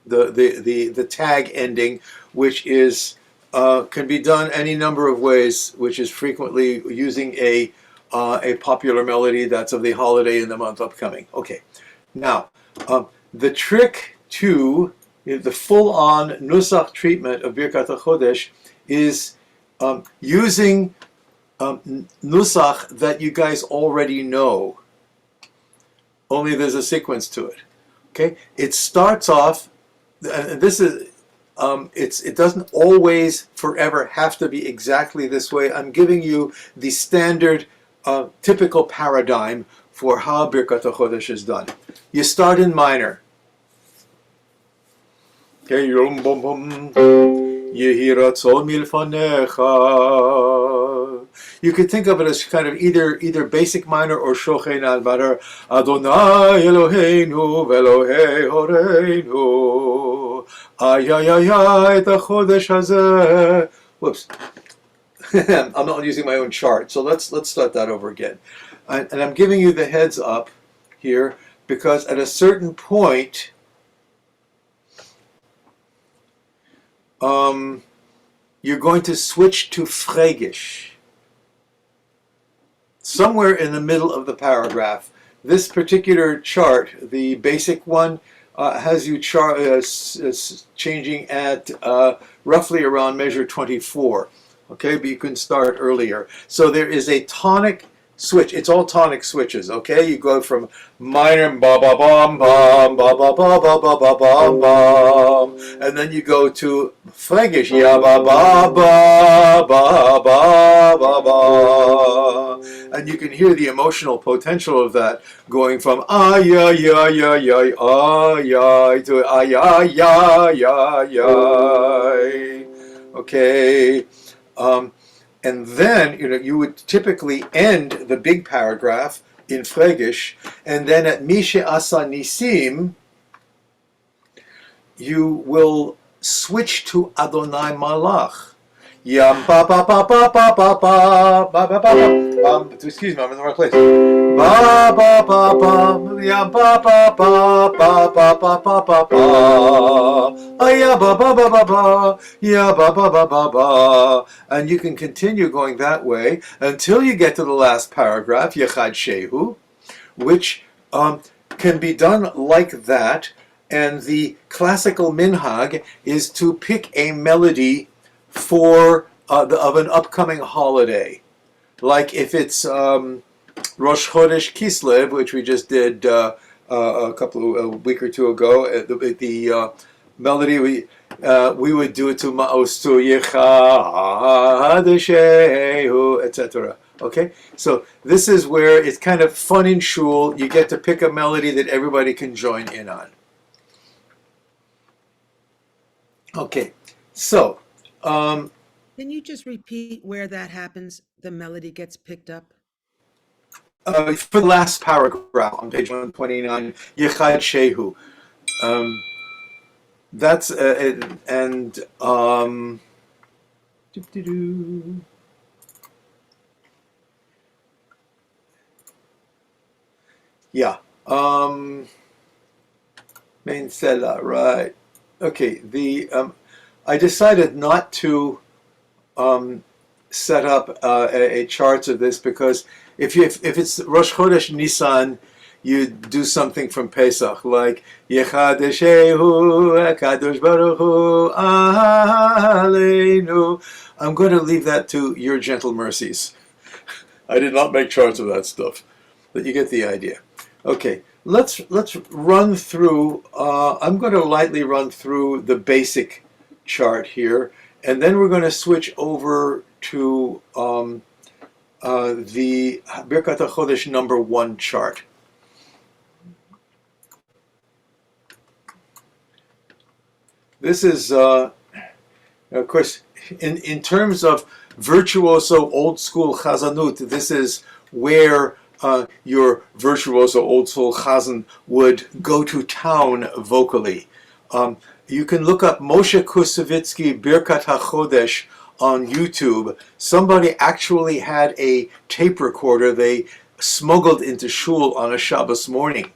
the tag ending, which is can be done any number of ways, which is frequently using a popular melody that's of the holiday in the month upcoming. Okay, now the trick to the full-on Nusach treatment of Birkat HaChodesh is using Nusach that you guys already know. Only there's a sequence to it. Okay, it starts off, and this is. It doesn't always forever have to be exactly this way. I'm giving you the standard, typical paradigm for how Birkat HaChodesh is done. You start in minor. Okay, Yehi Ratzon Milfanecha. You could think of it as kind of either basic minor or Shochen al Barar. Adonai Eloheinu Velohei Horeinu. Ay, the Chodesh Hazeh. Whoops. I'm not using my own chart, so let's start that over again. And I'm giving you the heads up here because at a certain point, you're going to switch to Fregish. Somewhere in the middle of the paragraph. This particular chart, the basic one, has you changing at roughly around measure 24. Okay, but you can start earlier. So there is a tonic switch. It's all tonic switches. Okay, you go from minor ba ba bum bum ba ba ba ba ba ba bum bum, and then you go to Fregish ya ba ba ba ba ba ba ba, and you can hear the emotional potential of that going from ay ay ay ay ay ay ay to ay ay ay ay ay. Okay. And then, you would typically end the big paragraph in Fregish, and then at Mishe Asa Nisim, you will switch to Adonai Malach. Yam ba ba ba ba ba ba ba ba ba ba. Excuse me, I'm in the wrong place. Ba ba ba ba, yam ba ba ba ba ba ba ba ba ba. Aya ba ba ba ba ba, ya ba ba ba ba ba. And you can continue going that way until you get to the last paragraph, Yechad Shehu, which can be done like that. And the classical minhag is to pick a melody for of an upcoming holiday, like if it's Rosh Chodesh Kislev, which we just did a week or two ago. The melody we would do it to Ma'ostu Yechadeshehu, etc. Okay, so this is where it's kind of fun in shul. You get to pick a melody that everybody can join in on. Okay, so. Can you just repeat where that happens? The melody gets picked up? For the last paragraph on page 129, Yechad Shehu. That's yeah. Main Sela, right. Okay, I decided not to set up a charts of this because if it's Rosh Chodesh Nisan, you do something from Pesach, like Yechadeshehu Kadosh Baruch Hu Aleinu. I'm going to leave that to your gentle mercies. I did not make charts of that stuff, but you get the idea. Okay, let's run through. I'm going to lightly run through the basic chart here, and then we're going to switch over to the Birkat HaChodesh number 1 chart. This is, of course, in terms of virtuoso old school chazanut, this is where your virtuoso old school chazan would go to town vocally. You can look up Moshe Kusevitsky Birkat HaChodesh on YouTube. Somebody actually had a tape recorder they smuggled into shul on a Shabbos morning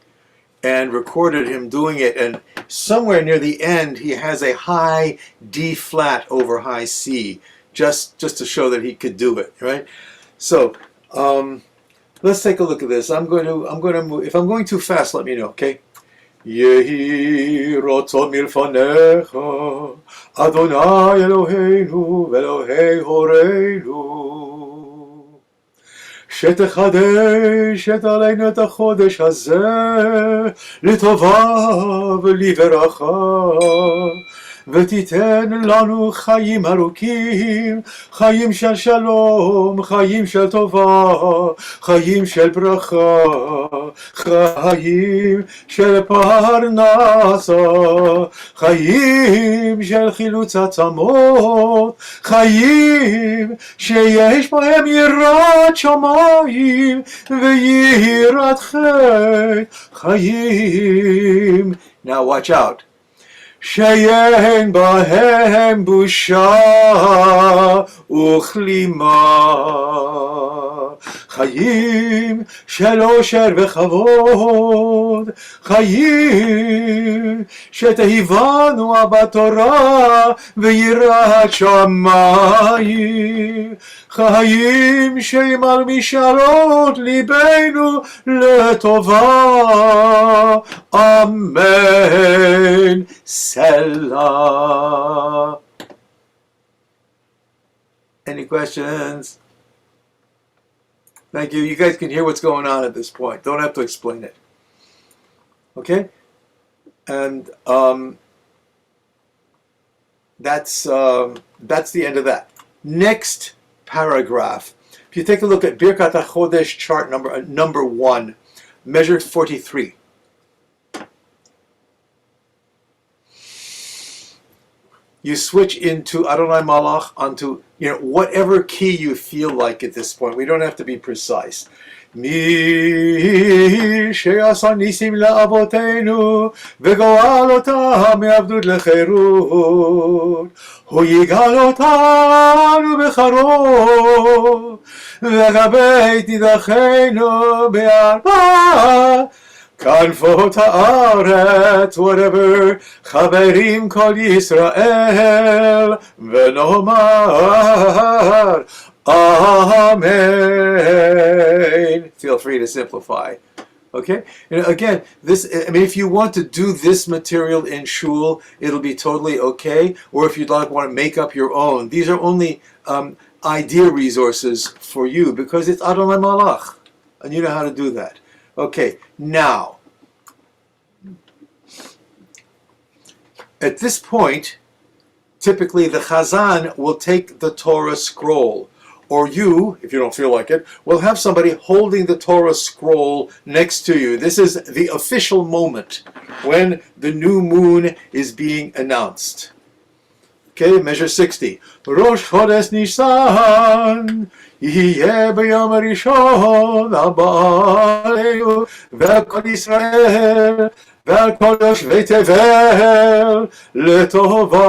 and recorded him doing it, and somewhere near the end he has a high D flat over high C, just to show that he could do it, right? So let's take a look at this. I'm going to move. If I'm going too fast, let me know, okay? Yehi rotzon milfanecha Adonai Eloheinu ve'Elohei horeinu שתחדש את עלינו את החודש הזה לטובה ולברכה ותיתן לנו חיים ארוכים, חיים של שלום, חיים של טובה, חיים של ברכה, חיים של פרנסה, חיים של חילוץ עצמות, חיים שיש בהם יראת שמיים ויראת חטא, חיים. Now watch out. שאין בהם בושה וכלימה, חיים של אושר וכבוד, חיים שתהיבנו בתורה ויראת שמיים, חיים שימל משאלות ליבנו לטובה, אמן. Selah. Any questions? Thank you. You guys can hear what's going on at this point. Don't have to explain it. Okay? And that's the end of that. Next paragraph. If you take a look at Birkat HaChodesh chart number 1, measure 43. You switch into Adonai Malach onto, whatever key you feel like at this point. We don't have to be precise. מי שעשה ניסים לאבותינו וגואל אותם מעבדות לחירות, הוא יגאל אותנו בחרוב וגבי תדחנו בארבע כנפות הארץ, whatever, חברים כל ישראל, ונאמר, Amen. Feel free to simplify. Okay? And again, if you want to do this material in shul, it'll be totally okay. Or if you'd want to make up your own, these are only idea resources for you because it's Adonai Malach. And you know how to do that. Okay, now, at this point, typically the Chazan will take the Torah scroll, or you, if you don't feel like it, will have somebody holding the Torah scroll next to you. This is the official moment when the new moon is being announced. Okay, measure 60. Rosh Chodesh Nisan. יהיה ביום הראשון הבא עלינו ועל כל ישראל ועל כל יושבי תבל לטובה.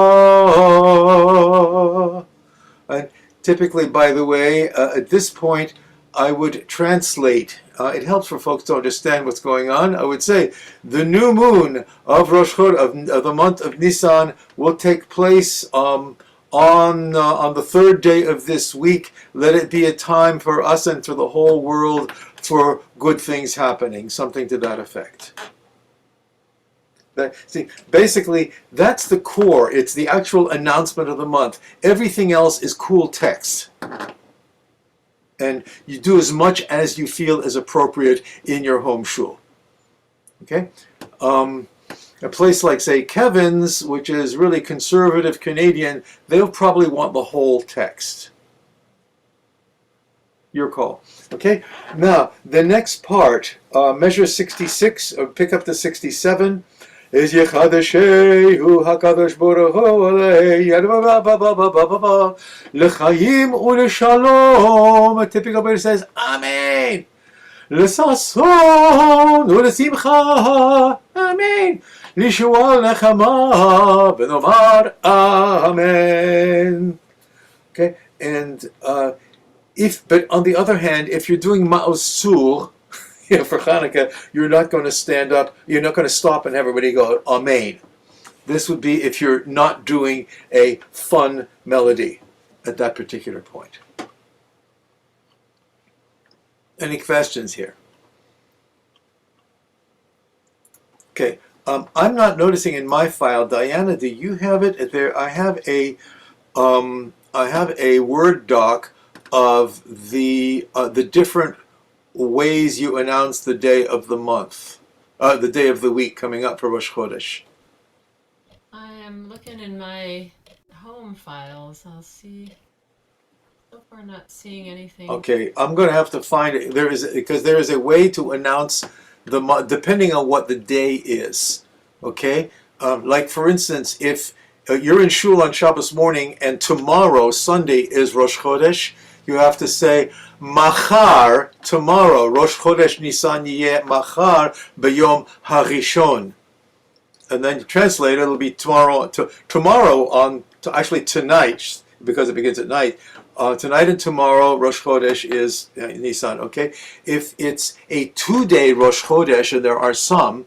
And typically, by the way, at this point, I would translate. It helps for folks to understand what's going on. I would say the new moon of Rosh Chodesh, of the month of Nisan, will take place on the third day of this week. Let it be a time for us and for the whole world for good things happening, something to that effect. See, basically, that's the core. It's the actual announcement of the month. Everything else is cool text. And you do as much as you feel is appropriate in your home shul. Okay? A place like, say, Kevin's, which is really conservative Canadian, they'll probably want the whole text. Your call. Okay? Now, the next part, measure 66, or pick up to 67, is Yechadeshehu HaKadosh Baruch Hu Alei Yad L'chaim u'l'shalom. A typical person says, Amen. L'sason u'l'simcha. Amen. L'shua l'chama. V'nomar Amen. Okay? And but on the other hand, if you're doing Ma'osur, for Hanukkah, you're not going to stand up, you're not going to stop and have everybody go, Amen. This would be if you're not doing a fun melody at that particular point. Any questions here? Okay, I'm not noticing in my file, Diana, do you have it? There, I have a Word doc of the different ways you announce the day of the month, the day of the week coming up for Rosh Chodesh. I am looking in my home files. I'll see. So far, not seeing anything. Okay, I'm going to have to find it. Because there is a way to announce the month depending on what the day is. Okay, like for instance, if you're in shul on Shabbos morning and tomorrow, Sunday, is Rosh Chodesh, you have to say, Machar, tomorrow, Rosh Chodesh Nisan Yeh Machar B'Yom HaRishon. And then you translate it, it'll be tomorrow actually tonight, because it begins at night. Tonight and tomorrow, Rosh Chodesh is Nisan, okay? If it's a 2-day Rosh Chodesh, and there are some,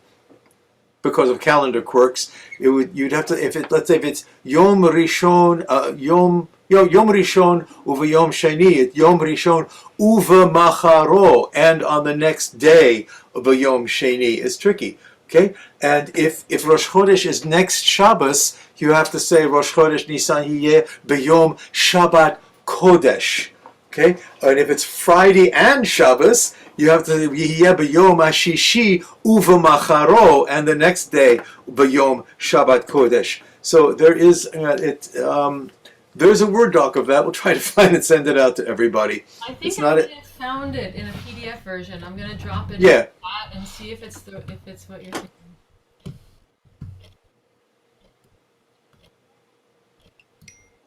because of calendar quirks, you'd have to, let's say if it's Yom Rishon, Yom Rishon uva Yom Sheni, it's Yom Rishon uva Macharo, and on the next day of a Yom Sheni. It's tricky, okay? And if Rosh Chodesh is next Shabbos, you have to say Rosh Chodesh Nisan Yeh b'Yom Shabbat Kodesh, okay? And if it's Friday and Shabbos, you have to Yeh b'Yom Ashishi uva Macharo, and the next day b'Yom Shabbat Kodesh. So there is there's a Word doc of that. We'll try to find and send it out to everybody. I think I may have found it in a PDF version. I'm going to drop it in the chat and see if it's what you're thinking.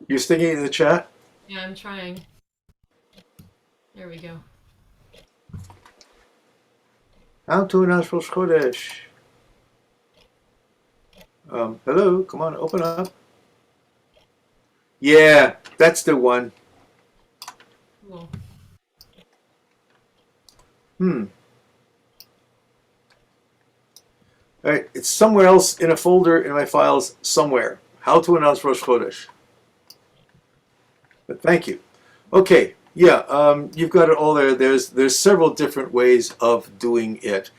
You're sticking it in the chat? Yeah, I'm trying. There we go. How to announce Rosh Chodesh. Hello, come on, open up. Yeah, that's the one. Cool. All right, it's somewhere else in a folder in my files somewhere. How to announce Rosh Chodesh. But thank you. Okay, yeah, you've got it all there. There's several different ways of doing it.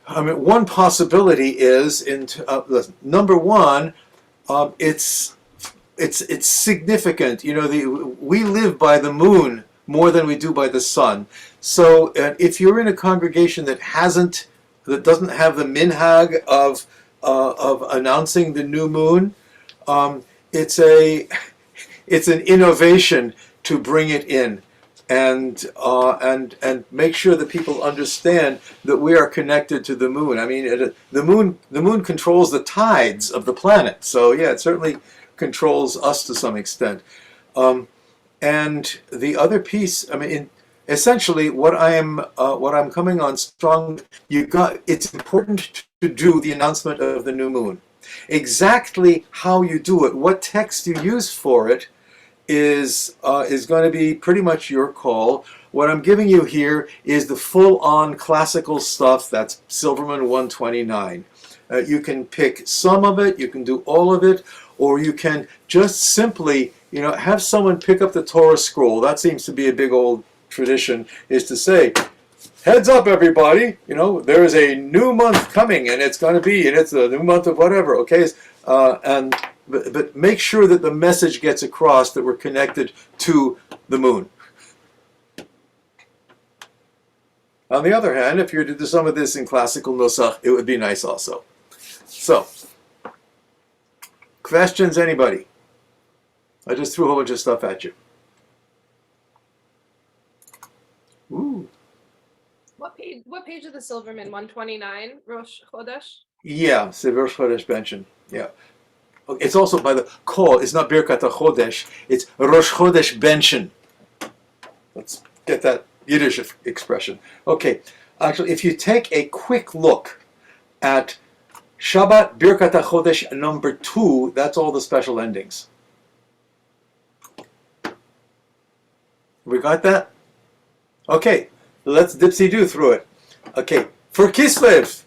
I mean, one possibility is number one, it's significant. You know, we live by the moon more than we do by the sun. So if you're in a congregation that doesn't have the minhag of announcing the new moon, it's an innovation to bring it in and make sure that people understand that we are connected to the moon. I mean, the moon controls the tides of the planet. So yeah, it certainly controls us to some extent. And the other piece, I mean, essentially, what I'm coming on strong. It's important to do the announcement of the new moon. Exactly how you do it, what text you use for it, is going to be pretty much your call. What I'm giving you here is the full-on classical stuff. That's Silverman 129. You can pick some of it, you can do all of it, or you can just simply, have someone pick up the Torah scroll. That seems to be a big old tradition, is to say, heads up, everybody, there is a new month coming, and it's going to be, and it's the new month of whatever, okay? But make sure that the message gets across that we're connected to the moon. On the other hand, if you're to do some of this in classical Nusach, it would be nice also. So, questions, anybody? I just threw a whole bunch of stuff at you. Ooh. What page of the Silverman? 129, Rosh Chodesh? Yeah, c'est Rosh Chodesh Benchen. Yeah. It's also by the call. It's not Birkat HaChodesh. It's Rosh Chodesh Benchen. Let's get that Yiddish expression. Okay. Actually, if you take a quick look at Shabbat Birkat HaChodesh number 2, that's all the special endings. We got that? Okay. Let's dipsy-do through it. Okay. For Kislev.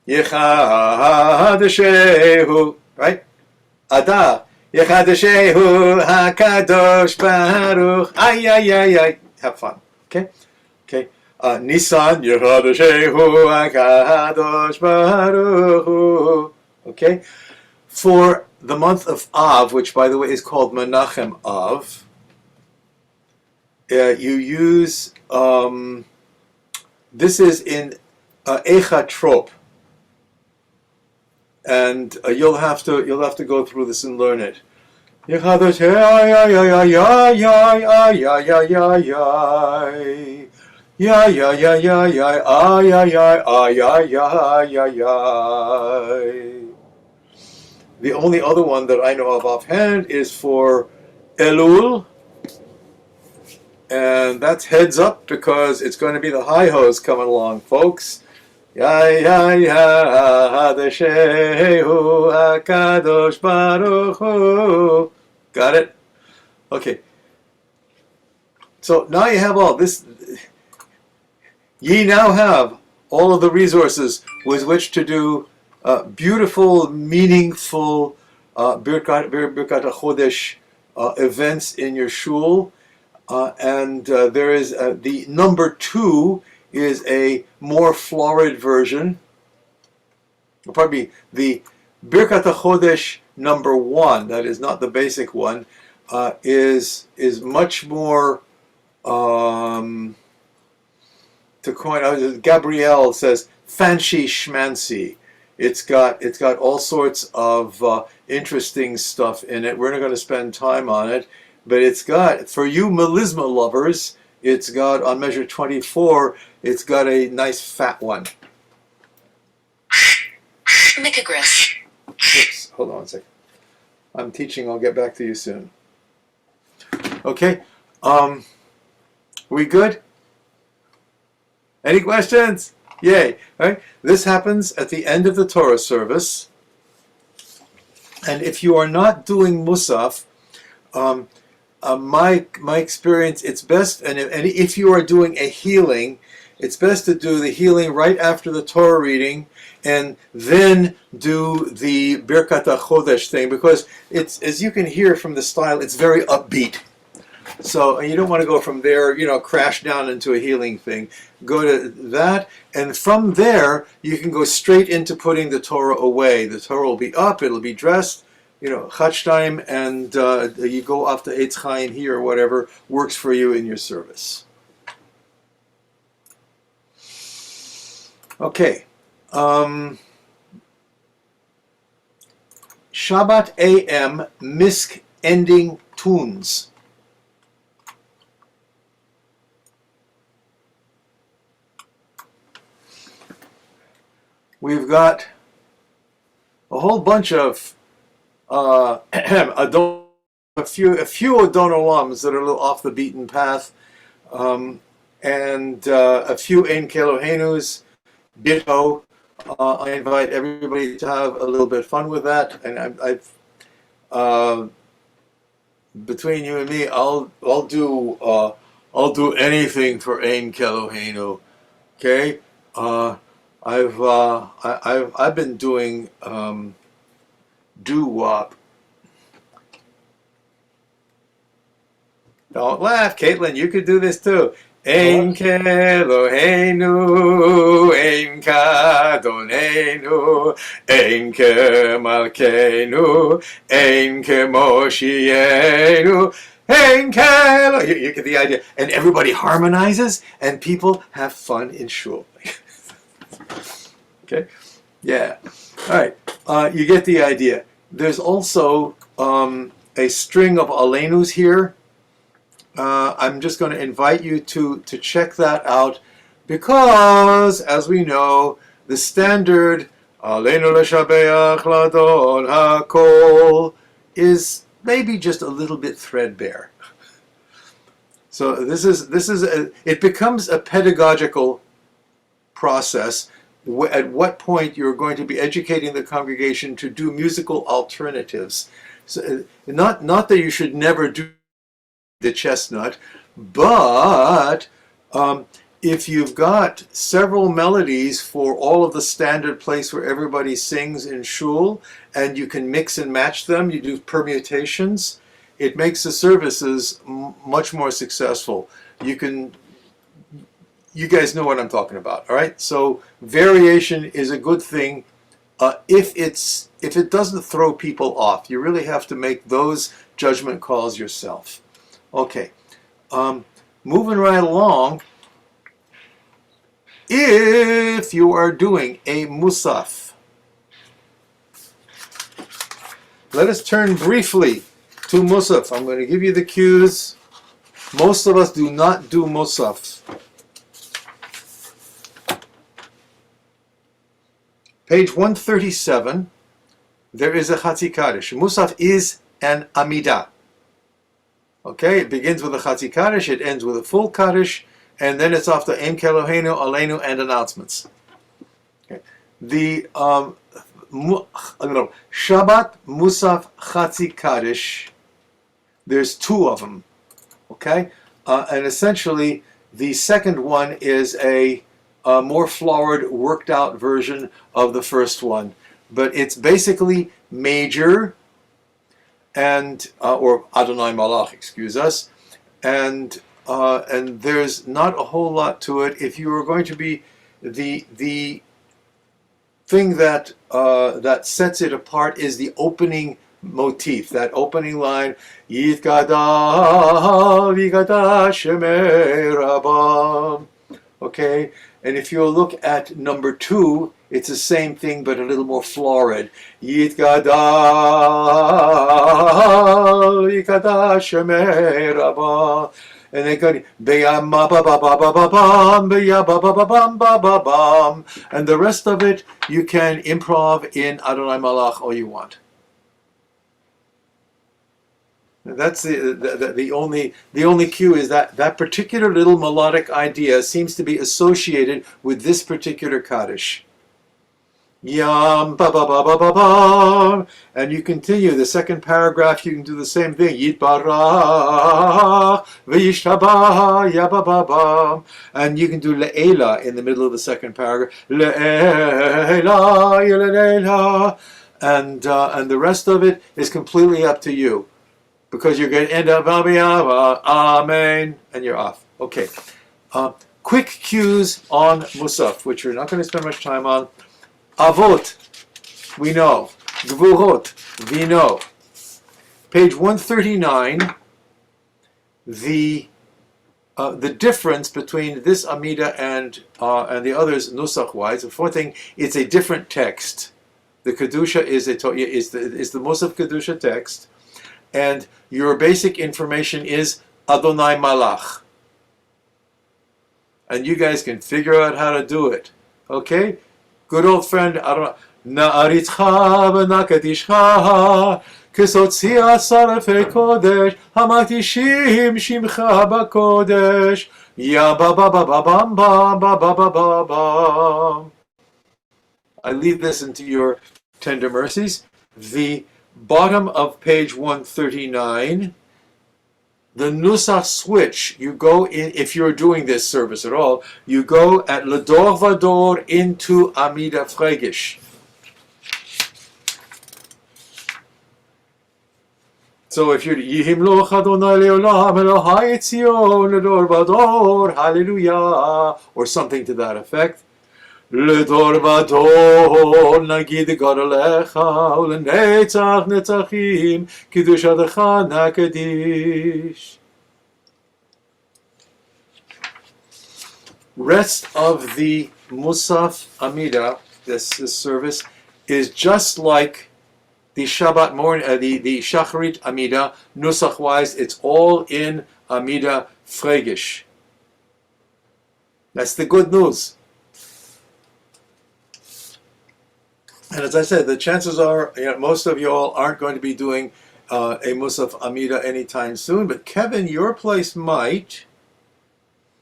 Yechadeshehu. Right? Adar. Yechadeshehu HaKadosh Baruch. Ay, ay, ay, ay. Have fun. Okay? Okay. Nisan. Yechadeshehu HaKadosh Baruch. Okay? For the month of Av, which by the way is called Menachem Av, you use, this is in Echatrop. And you'll have to go through this and learn it. The only other one that I know of offhand is for Elul, and that's heads up because it's going to be the high hose coming along, folks. Ya ya ya hadeshehu hakadosh baruch hu. Got it? Okay. So now you have all this. Ye now have all of the resources with which to do beautiful, meaningful Birkat HaChodesh events in your shul. And there is the number 2 is a more florid version. Pardon me, the Birkat HaChodesh number 1, that is not the basic one, is much more, to coin, Gabrielle says, fancy schmancy. It's got all sorts of interesting stuff in it. We're not going to spend time on it, but it's got, for you melisma lovers, it's got, on measure 24, it's got a nice fat one. Micrograss. Oops, hold on a second. I'm teaching, I'll get back to you soon. Okay, we good? Any questions? Yay, right? This happens at the end of the Torah service. And if you are not doing Musaf, my experience, it's best, and if you are doing a healing, it's best to do the healing right after the Torah reading, and then do the Birkat HaChodesh thing, because it's, as you can hear from the style, it's very upbeat. So you don't want to go from there, crash down into a healing thing. Go to that, and from there, you can go straight into putting the Torah away. The Torah will be up, it'll be dressed, Chatztaim, and you go off to Eitz Chaim here, or whatever works for you in your service. Okay. Shabbat AM Misk ending tunes. We've got a whole bunch of a few Adon Olams that are a little off the beaten path, and a few Ein Kelohenus, ditto. I invite everybody to have a little bit of fun with that, and I've between you and me, I'll do anything for Ein Kelohenu. Okay. I've been doing doo-wop. Don't laugh, Caitlin. You could do this too. Ein Keloheinu, Ein Kadonenu, Ein Kemalkeinu, Ein Kemoshienu, Ein Kelo. You get the idea. And everybody harmonizes, and people have fun in shul. Okay? Yeah. All right. You get the idea. There's also a string of alenus here. I'm just going to invite you to check that out because, as we know, the standard Aleinu l'shabeach ladon hakol is maybe just a little bit threadbare. So it becomes a pedagogical process. At what point you're going to be educating the congregation to do musical alternatives. So, not that you should never do the chestnut, but if you've got several melodies for all of the standard place where everybody sings in shul, and you can mix and match them, you do permutations, it makes the services much more successful. You guys know what I'm talking about, all right? So variation is a good thing if it doesn't throw people off. You really have to make those judgment calls yourself. Okay, moving right along. If you are doing a musaf, let us turn briefly to musaf. I'm going to give you the cues. Most of us do not do musaf. Page 137, there is a Chatzi Kaddish. Musaf is an Amidah. Okay, it begins with a Chatzi Kaddish, it ends with a full Kaddish, and then it's off to Ein Keloheinu, Aleinu, and announcements. Okay. The Shabbat, Musaf, Chatzi Kaddish, there's two of them. Okay, and essentially the second one is a more flowered, worked out version of the first one, but it's basically major and or Adonai Malach, excuse us, and there's not a whole lot to it. If you were going to be the thing that that sets it apart is the opening motif, that opening line, Yitgadal Yigadash Shemei Rabam. Okay, and if you look at number 2, it's the same thing but a little more florid. Yitgadal Yigadash Shemei Rabam. And then go bam ba ba ba ba ba bam ba ba ba bam ba ba bam, and the rest of it you can improv in Adonai Malach all you want. That's the only cue is that particular little melodic idea seems to be associated with this particular Kaddish. Yam ba ba ba ba ba ba, and you continue the second paragraph. You can do the same thing. Yitbarach v'yishtabah ya ba ba ba, and you can do le'ela in the middle of the second paragraph. Le'ela le'ela, and the rest of it is completely up to you, because you're going to end up amen, and you're off. Okay, quick cues on Musaf, which we're not going to spend much time on. Avot, we know. Gvurot, we know. Page 139, the difference between this Amida and the others Nusach-wise. The fourth thing, it's a different text. The Kedusha is the Musaf Kedusha text, and your basic information is Adonai Malach. And you guys can figure out how to do it. Okay? Good old friend, Na'aritzcha v'nakadishcha Kesotzia sarafei kodesh Hamatishim shimcha b'kodesh Ya ba ba ba ba bam bam ba ba ba ba bam. I leave this into your tender mercies. The bottom of page 139, the Nusach switch, you go in, if you're doing this service at all, you go at Ledor Vador into Amida Fregish. So if you're Yihimloch Adonai Leolam Elohai Tzion Ledor Vador, Hallelujah, or something to that effect. Ledor Vador Nagid Gadalecha Ulenetzach Netzachim Kiddush Adecha Nakadish. Rest of the Musaf Amida, this service, is just like the Shabbat morning, the Shacharit Amida, Nusach wise, it's all in Amida Fregish. That's the good news. And as I said, the chances are, most of you all aren't going to be doing a Musaf Amida anytime soon, but Kevin, your place might.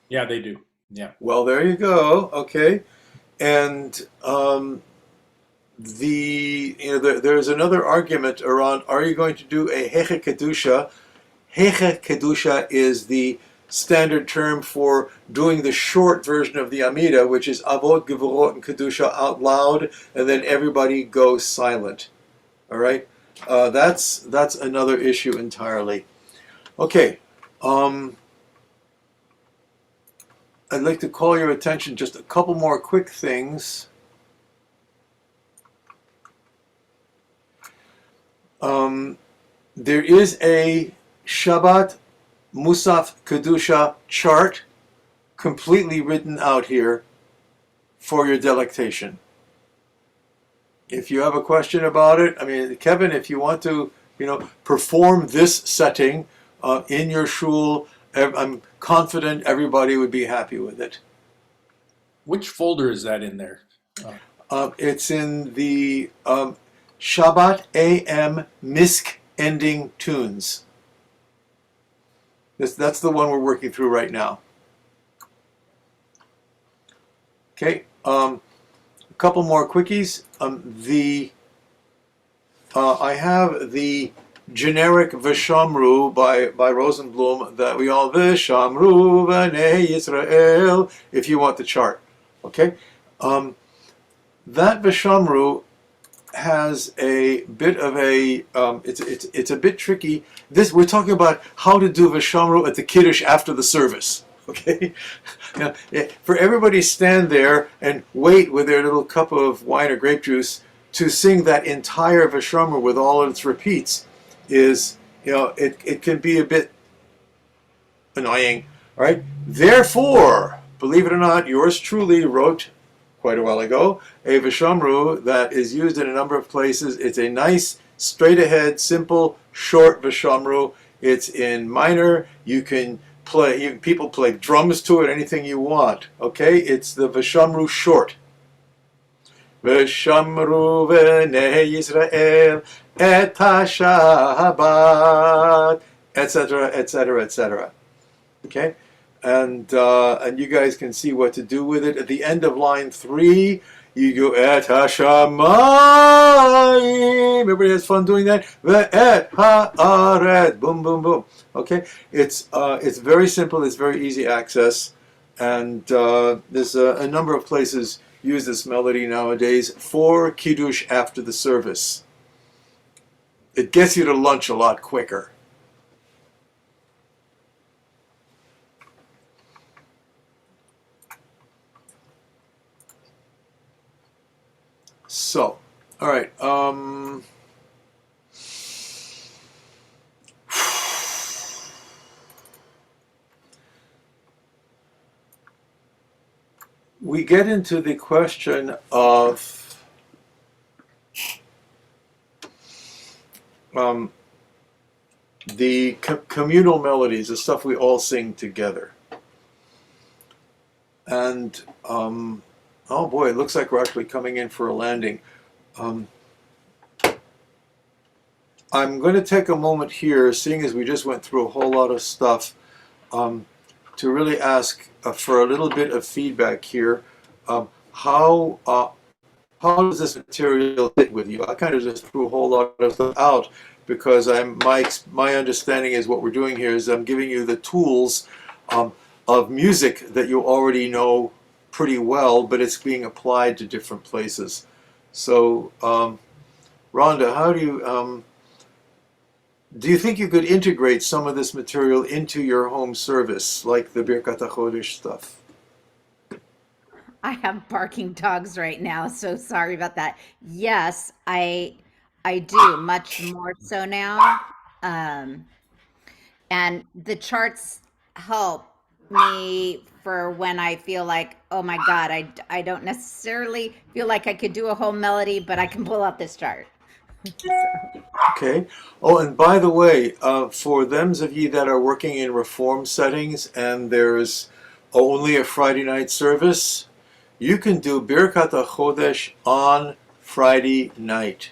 Yeah, they do. Yeah. Well, there you go. Okay. And there's another argument around, are you going to do a Heche Kedusha? Heche Kedusha is the standard term for doing the short version of the Amida, which is Avot, Gevurot, and Kedusha out loud, and then everybody goes silent. All right? That's another issue entirely. Okay. I'd like to call your attention just a couple more quick things. There is a Shabbat Musaf Kedusha chart completely written out here for your delectation. If you have a question about it, I mean, Kevin, if you want to, perform this setting in your shul, I'm confident everybody would be happy with it. Which folder is that in there? It's in the Shabbat AM Misk ending tunes. That's the one we're working through right now. Okay, a couple more quickies. I have the generic Vishamru by Rosenblum that we all Vishamru V'nei Yisrael if you want the chart. Okay, that Vishamru has a bit of a it's a bit tricky. We're talking about how to do Vishamru at the Kiddush after the service. Okay, now, for everybody stand there and wait with their little cup of wine or grape juice to sing that entire Vishamru with all of its repeats is, it can be a bit annoying. All right. Therefore, believe it or not, yours truly wrote quite a while ago a Vishamru that is used in a number of places. It's a nice, straight ahead, simple, short Vishamru. It's in minor. You can play. People play drums to it. Anything you want. Okay. It's the Vishamru short. Vishamru v'nei Yisrael et ha-Shabbat, etc., etc., etc. Okay, and you guys can see what to do with it. At the end of line 3, you go et ha-Shamayim. Everybody has fun doing that. Ve'et ha'aret. Boom, boom, boom. Okay, it's very simple. It's very easy access, and there's a number of places use this melody nowadays for Kiddush after the service. It gets you to lunch a lot quicker. So, all right. We get into the question of the communal melodies, the stuff we all sing together. And, oh boy, it looks like we're actually coming in for a landing. I'm going to take a moment here, seeing as we just went through a whole lot of stuff, to really ask for a little bit of feedback here. How does this material fit with you? I kind of just threw a whole lot of stuff out because my understanding is what we're doing here is I'm giving you the tools of music that you already know pretty well, but it's being applied to different places. So, Rhonda, how do you do you think you could integrate some of this material into your home service, like the Birkat HaChodesh stuff? I have barking dogs right now, so sorry about that. Yes, I do much more so now. Um, and the charts help me for when I feel like, oh my God, I don't necessarily feel like I could do a whole melody, but I can pull out this chart. Okay. Oh, and by the way, for them of ye that are working in reform settings and there's only a Friday night service, you can do Birkat HaChodesh on Friday night.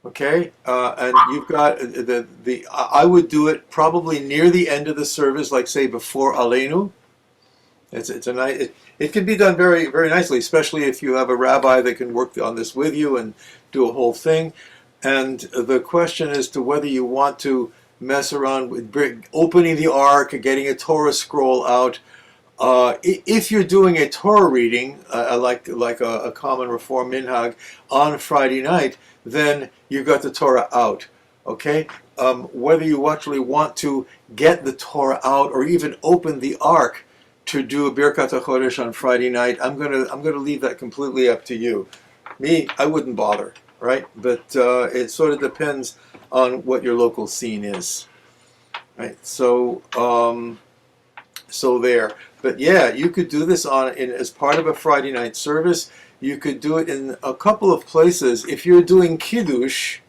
Okay, and you've got I would do it probably near the end of the service, like say before Aleinu. It's a nice. It can be done very very nicely, especially if you have a rabbi that can work on this with you and do a whole thing. And the question is to whether you want to mess around with opening the ark, getting a Torah scroll out. If you're doing a Torah reading, like a common Reform minhag on Friday night, then you got the Torah out. Okay, whether you actually want to get the Torah out or even open the ark to do a Birkat HaChodesh on Friday night, I'm gonna leave that completely up to you. Me, I wouldn't bother, right? But it sort of depends on what your local scene is, right? So so there. But yeah, you could do this as part of a Friday night service. You could do it in a couple of places. If you're doing Kiddush,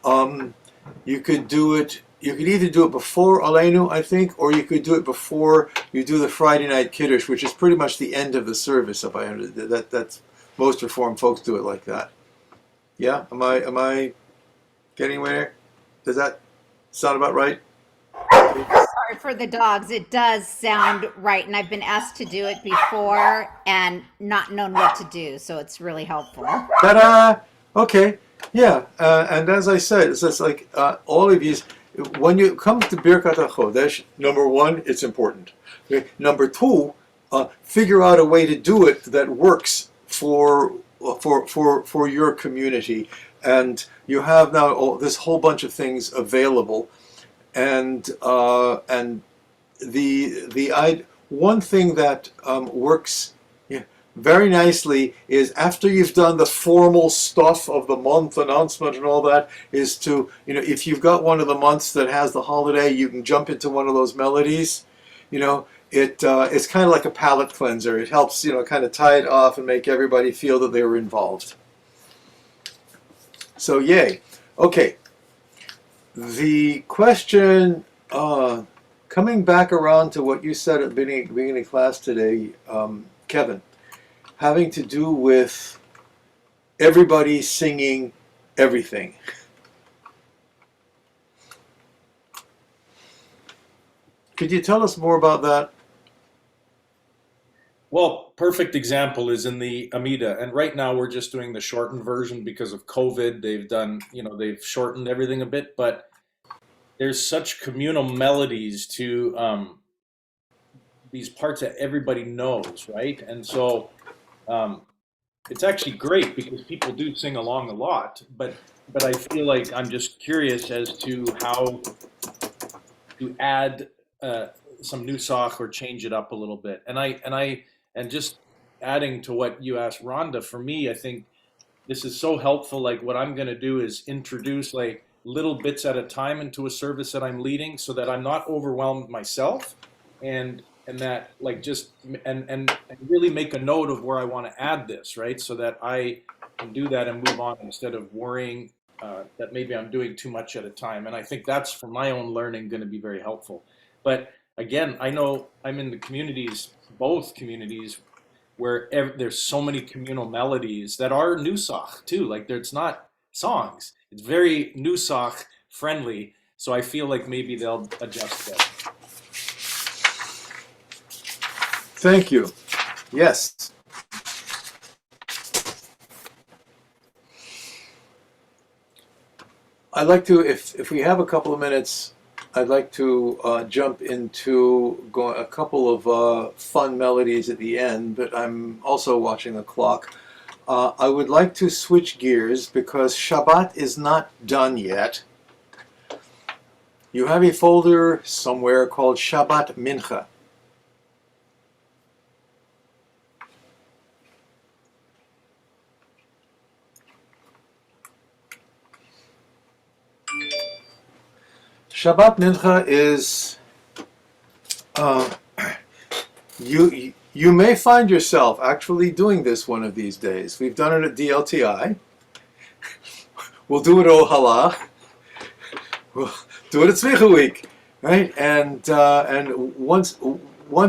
you could do it. You could either do it before Aleinu, I think, or you could do it before you do the Friday night Kiddush, which is pretty much the end of the service. If I understand that's most Reform folks do it like that. Yeah, am I getting there? Does that sound about right? Sorry for the dogs. It does sound right, and I've been asked to do it before and not known what to do, so it's really helpful. Ta-da! Okay, yeah, and as I said, it's just like all of these. When you come to Birkat HaChodesh, number one, it's important. Okay? Number two, figure out a way to do it that works for your community, and you have now this whole bunch of things available. And the one thing that works very nicely is after you've done the formal stuff of the month announcement and all that, is to, if you've got one of the months that has the holiday, you can jump into one of those melodies. It's kind of like a palate cleanser. It helps kind of tie it off and make everybody feel that they were involved. So yay. Okay. The question, coming back around to what you said at the beginning of class today, Kevin, having to do with everybody singing everything. Could you tell us more about that? Well, perfect example is in the Amida, and right now we're just doing the shortened version because of COVID. They've shortened everything a bit, but there's such communal melodies to these parts that everybody knows, right? And so it's actually great because people do sing along a lot, but I feel like I'm just curious as to how to add some Nusach or change it up a little bit. And just adding to what you asked Rhonda, for me, I think this is so helpful. Like what I'm going to do is introduce like little bits at a time into a service that I'm leading so that I'm not overwhelmed myself and that like just and really make a note of where I want to add this, right? So that I can do that and move on instead of worrying that maybe I'm doing too much at a time. And I think that's for my own learning going to be very helpful. But again, I know I'm in the communities, both communities, where there's so many communal melodies that are Nusach too. Like it's not songs. It's very Nusach friendly. So I feel like maybe they'll adjust that. Thank you. Yes. I'd like to, if we have a couple of minutes, I'd like to jump into a couple of fun melodies at the end, but I'm also watching the clock. I would like to switch gears because Shabbat is not done yet. You have a folder somewhere called Shabbat Mincha. Shabbat Mincha is you may find yourself actually doing this one of these days. We've done it at DLTI. We'll do it at Ohala. We'll do it at Tzmicha Week, right? And once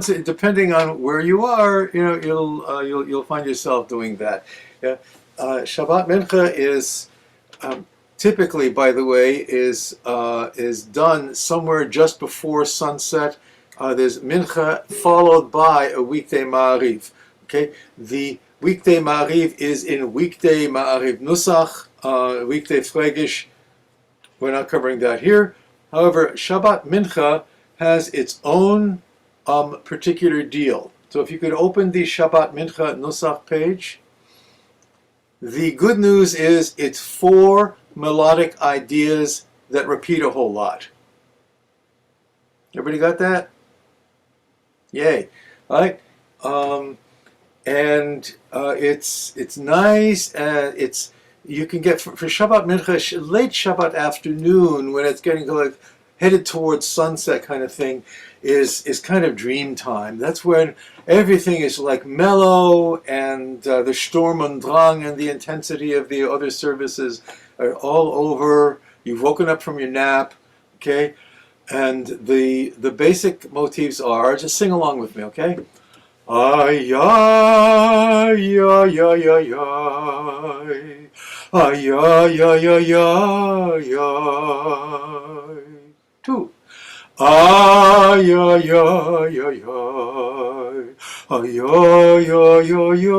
depending on where you are, you'll find yourself doing that. Yeah. Shabbat Mincha is typically, by the way, is done somewhere just before sunset. There's Mincha followed by a weekday Ma'ariv. Okay, the weekday Ma'ariv is in weekday Ma'ariv Nusach, weekday Fregish. We're not covering that here. However, Shabbat Mincha has its own particular deal. So if you could open the Shabbat Mincha Nusach page, the good news is it's 4 melodic ideas that repeat a whole lot. Everybody got that? Yay! All right, and it's nice. It's you can get for Shabbat Mincha late Shabbat afternoon when it's getting like headed towards sunset kind of thing is kind of dream time. That's when everything is like mellow and the Sturm und Drang and the intensity of the other services are all over. You've woken up from your nap, okay? And the basic motifs are, just sing along with me, okay? Ay, ay, ay, ay, ay, ay. Ay, ay, ay, ay, ay, ay. 2. Ay, ay, ay, ay, ay. Ay, ay, ay, ay, ay,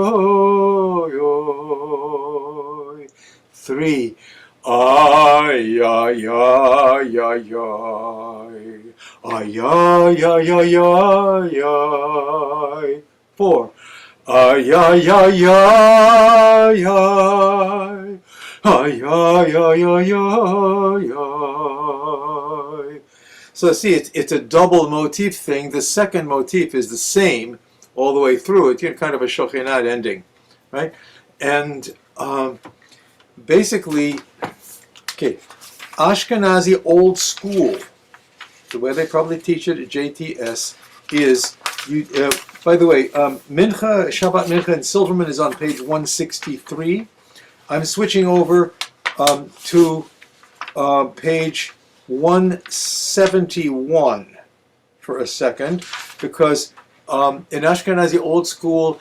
ay. 3. Ay, ay, ay, ay, ay. Ay, ay, ay, ay, ay, ay. 4. Ay, ay, ay, ay, ay. Ay, ay, ay, ay, ay, ay. So see, it's a double motif thing. The second motif is the same all the way through. It's kind of a shochinat ending, right? And basically, okay, Ashkenazi old school, the way they probably teach it at JTS is, by the way, Mincha, Shabbat Mincha in Silverman is on page 163. I'm switching over to page 171 for a second, because in Ashkenazi old school,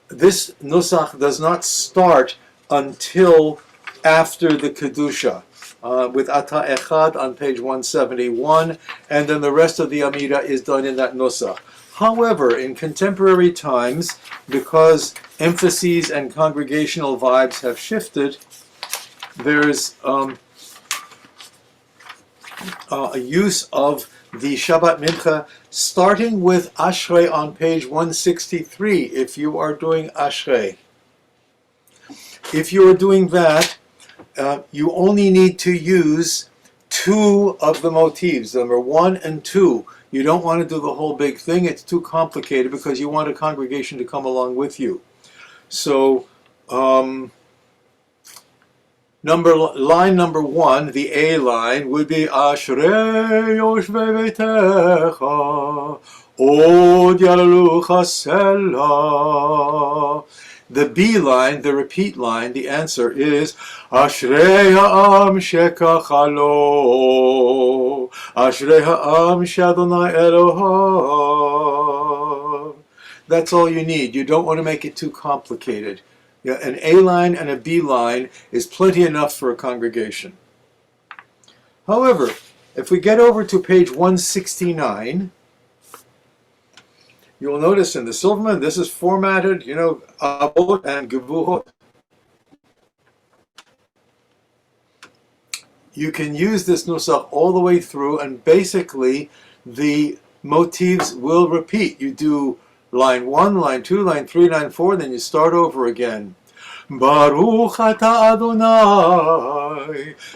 this Nusach does not start until after the Kedusha, with Ata Echad on page 171, and then the rest of the Amida is done in that Nusach. However, in contemporary times, because emphases and congregational vibes have shifted, there's a use of the Shabbat Mincha starting with Ashrei on page 163 if you are doing Ashrei. If you are doing that, you only need to use 2 of the motifs, number 1 and 2. You don't want to do the whole big thing. It's too complicated because you want a congregation to come along with you. So, line number 1, the A line, would be Ashrei Yoshvei Beitecha Od Yalalucha Selah. The B line, the repeat line, the answer is Ashrei ha'am shekachalo, Ashrei ha'am shadonai Elohav. That's all you need. You don't want to make it too complicated. Yeah, an A line and a B line is plenty enough for a congregation. However, if we get over to page 169, you will notice in the Silverman, this is formatted, Avot and Gevuhot. You can use this Nusach all the way through, and basically the motifs will repeat. You do line 1, line 2, line 3, line 4, then you start over again. ברוך אתה אדוני,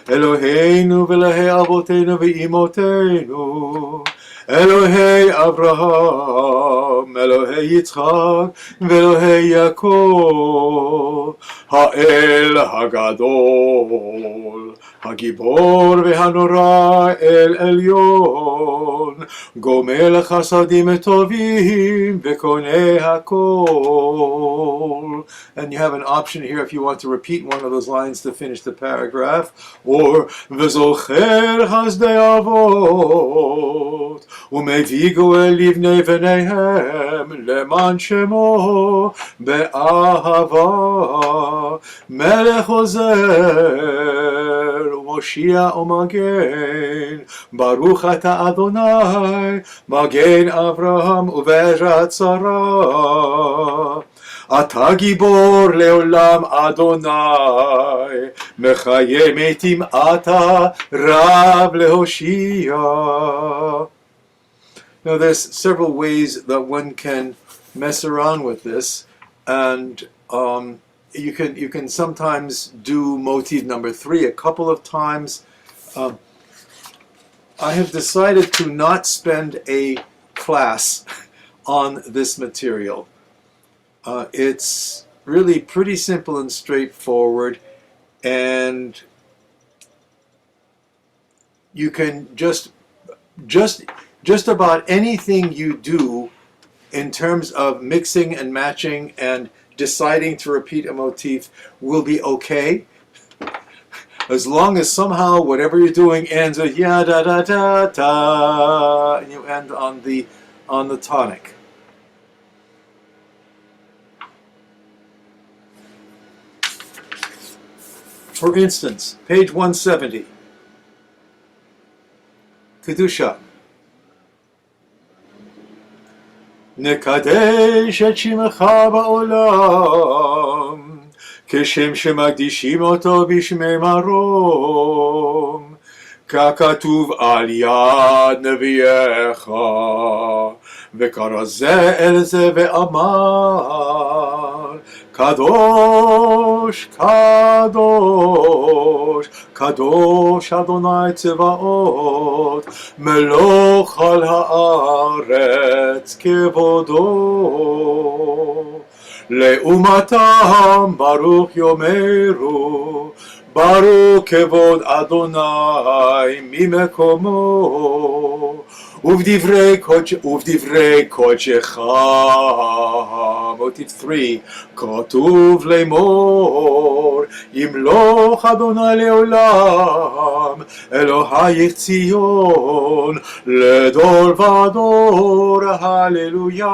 אלוהינו ואלוהי אבותינו ואמותינו, אלוהי אברהם, אלוהי יצחק ואלוהי יעקב, האל הגדול, הגיבור והנורא אל עליון, גומל חסדים טובים וקונה הכל. And you have an option here if you want to repeat one of those lines to finish the paragraph, or וזוכר חסדי אבות ומביא גואל לבני בניהם למען שמו באהבה, מלך עוזר ומושיע ומגן, ברוך אתה אדוני מגן אברהם ובעזרת שרה. אתה גיבור לעולם אדוני, מחיה מתים אתה רב להושיע. Now there's several ways that one can mess around with this, and you can sometimes do motif number 3 a couple of times. I have decided to not spend a class on this material. It's really pretty simple and straightforward, and you can just about anything you do in terms of mixing and matching and deciding to repeat a motif will be okay, as long as somehow whatever you're doing ends with ya da da da da, and you end on the tonic. For instance, page 170, Kedusha. נקדש את שמך בעולם, כשם שמקדישים אותו בשמי מרום, ככתוב על יד נביאך, וקרא זה אל זה ואמר, קדוש, קדוש, קדוש אדוני צבאות, מלוך על הארץ כבודו. לאומתם ברוך יאמרו, ברוך כבוד אדוני ממקומו, ובדברי קודשך, motif 3, כתוב לאמור, ימלוך אדוני לעולם, אלוהיך ציון, לדור ודור, hallelujah.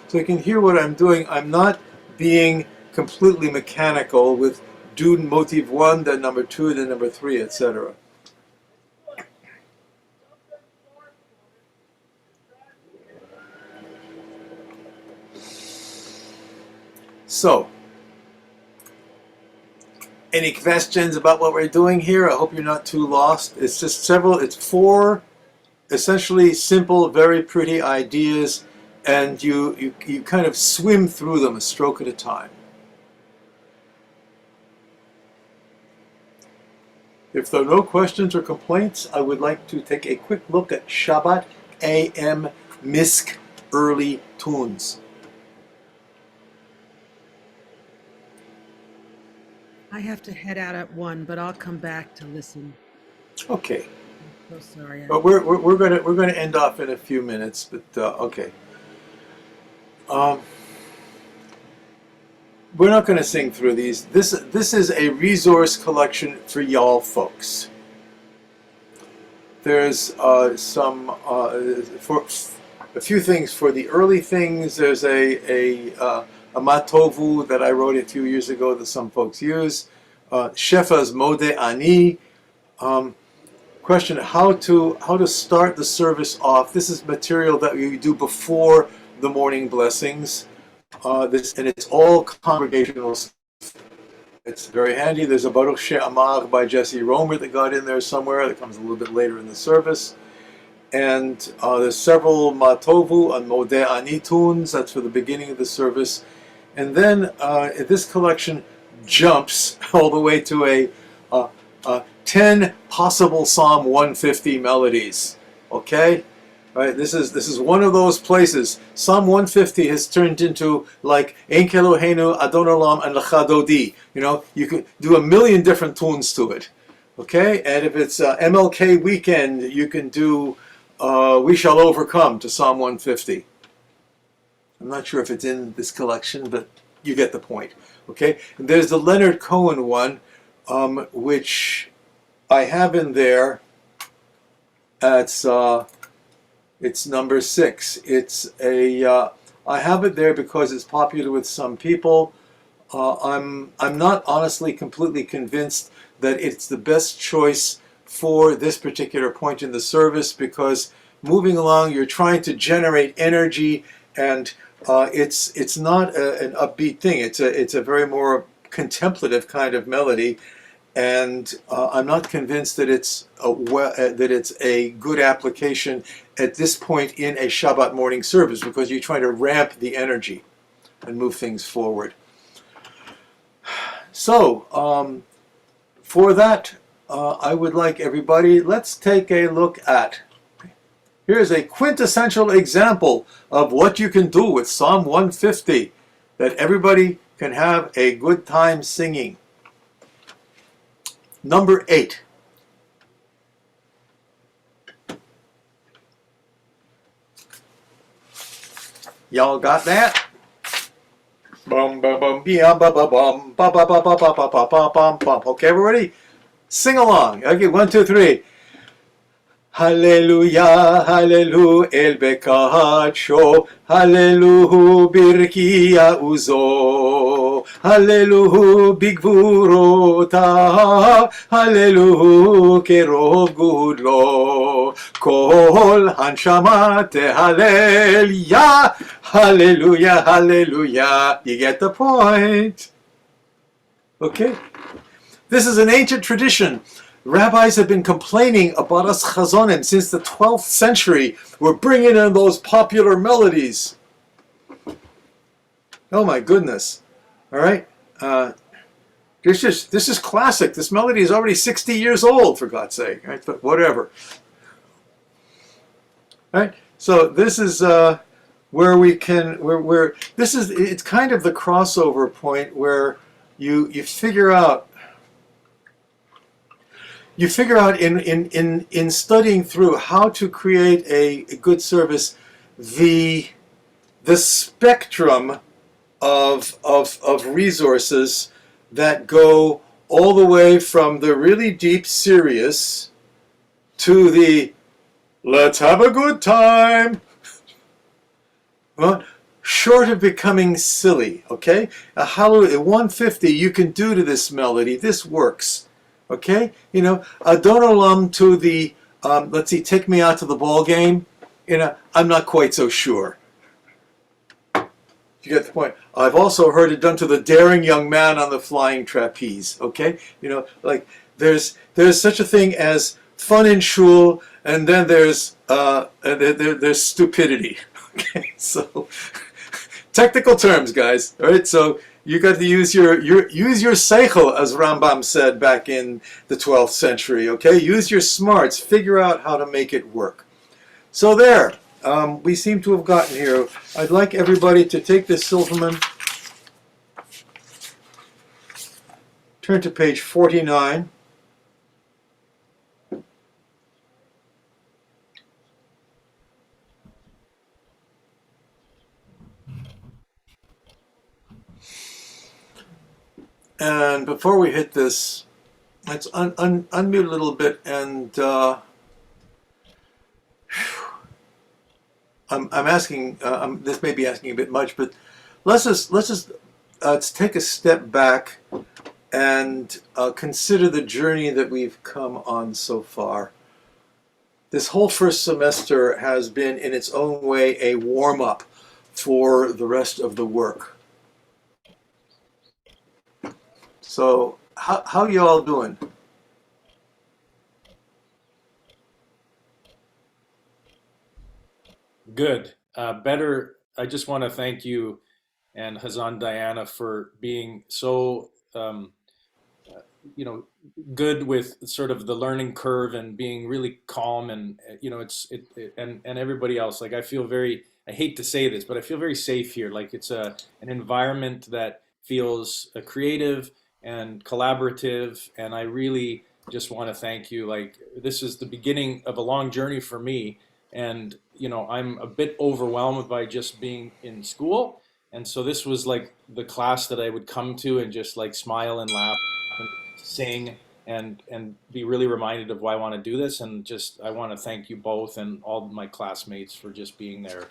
So you can hear what I'm doing. I'm not being completely mechanical with do motif 1, then number 2, then number 3, etc. So, any questions about what we're doing here? I hope you're not too lost. It's it's 4 essentially simple, very pretty ideas, and you kind of swim through them a stroke at a time. If there are no questions or complaints, I would like to take a quick look at Shabbat AM Misk early tunes. I have to head out at 1, but I'll come back to listen. Okay. I'm so sorry. But we're gonna end off in a few minutes. But okay. We're not gonna sing through these. This is a resource collection for y'all folks. There's some for a few things for the early things. There's a matovu that I wrote a few years ago that some folks use. Shefa's Mode Ani. Question: how to start the service off. This is material that we do before the morning blessings. And it's all congregational stuff. It's very handy. There's a Baruch She'amar by Jesse Romer that got in there somewhere. That comes a little bit later in the service. And there's several Matovu and Modeh Ani tunes. That's for the beginning of the service. And then this collection jumps all the way to a 10 possible Psalm 150 melodies. Okay? Right, this is one of those places. Psalm 150 has turned into like Ein Keloheinu, Adon Olam, and Lecha Dodi. You know, you can do a million different tunes to it. Okay, and if it's MLK weekend, you can do We Shall Overcome to Psalm 150. I'm not sure if it's in this collection, but you get the point. Okay, and there's the Leonard Cohen one, which I have in there. It's number 6. It's I have it there because it's popular with some people. I'm not honestly completely convinced that it's the best choice for this particular point in the service, because moving along, you're trying to generate energy, and it's not an upbeat thing. It's a very more contemplative kind of melody. And I'm not convinced that it's a good application at this point in a Shabbat morning service, because you're trying to ramp the energy and move things forward. So for that, I would like everybody, let's take a look at, here's a quintessential example of what you can do with Psalm 150 that everybody can have a good time singing. Number 8. Y'all got that? Bum bum bum bum bum bum bum bum bum bum bum bum bum bum bum. Okay, everybody, sing along. Okay, 1, 2, 3. Hallelujah, hallelujah, el bekacho, hallelujah, birkia uzo, hallelujah, bigvurota, hallelujah, kerov gudlo, kol hanshama tehalel, hallelujah, hallelujah. You get the point. Okay. This is an ancient tradition. Rabbis have been complaining about us chazonim since the 12th century. We're bringing in those popular melodies. Oh my goodness. All right. This is classic. This melody is already 60 years old, for God's sake. Right? But whatever. All right. So this is where we can, it's kind of the crossover point where you figure out in studying through how to create a good service, the spectrum of resources that go all the way from the really deep serious to the let's have a good time. Well, short of becoming silly, okay? A hallelujah 150 you can do to this melody. This works. Okay, you know, Adon Olam to the, let's see, take me out to the ball game. You know, I'm not quite so sure. You get the point. I've also heard it done to the daring young man on the flying trapeze. Okay, you know, like there's such a thing as fun in shul, and then there's stupidity. Okay, so technical terms, guys. All right, so. You got to use your seichel, as Rambam said back in the 12th century. Okay, use your smarts. Figure out how to make it work. So there, we seem to have gotten here. I'd like everybody to take this Silverman, turn to page 49. And before we hit this, let's unmute a little bit, and I'm asking. This may be asking a bit much, but let's just take a step back and consider the journey that we've come on so far. This whole first semester has been, in its own way, a warm-up for the rest of the work. So, how you all doing? Good. Better. I just want to thank you and Hazan Diana for being so you know, good with sort of the learning curve and being really calm, and and everybody else. Like I feel very, I hate to say this, but I feel very safe here. Like it's an environment that feels creative and collaborative, and I really just want to thank you. Like this is the beginning of a long journey for me, and I'm a bit overwhelmed by just being in school, and so this was like the class that I would come to and just like smile and laugh and sing and be really reminded of why I want to do this. And just I want to thank you both and all my classmates for just being there.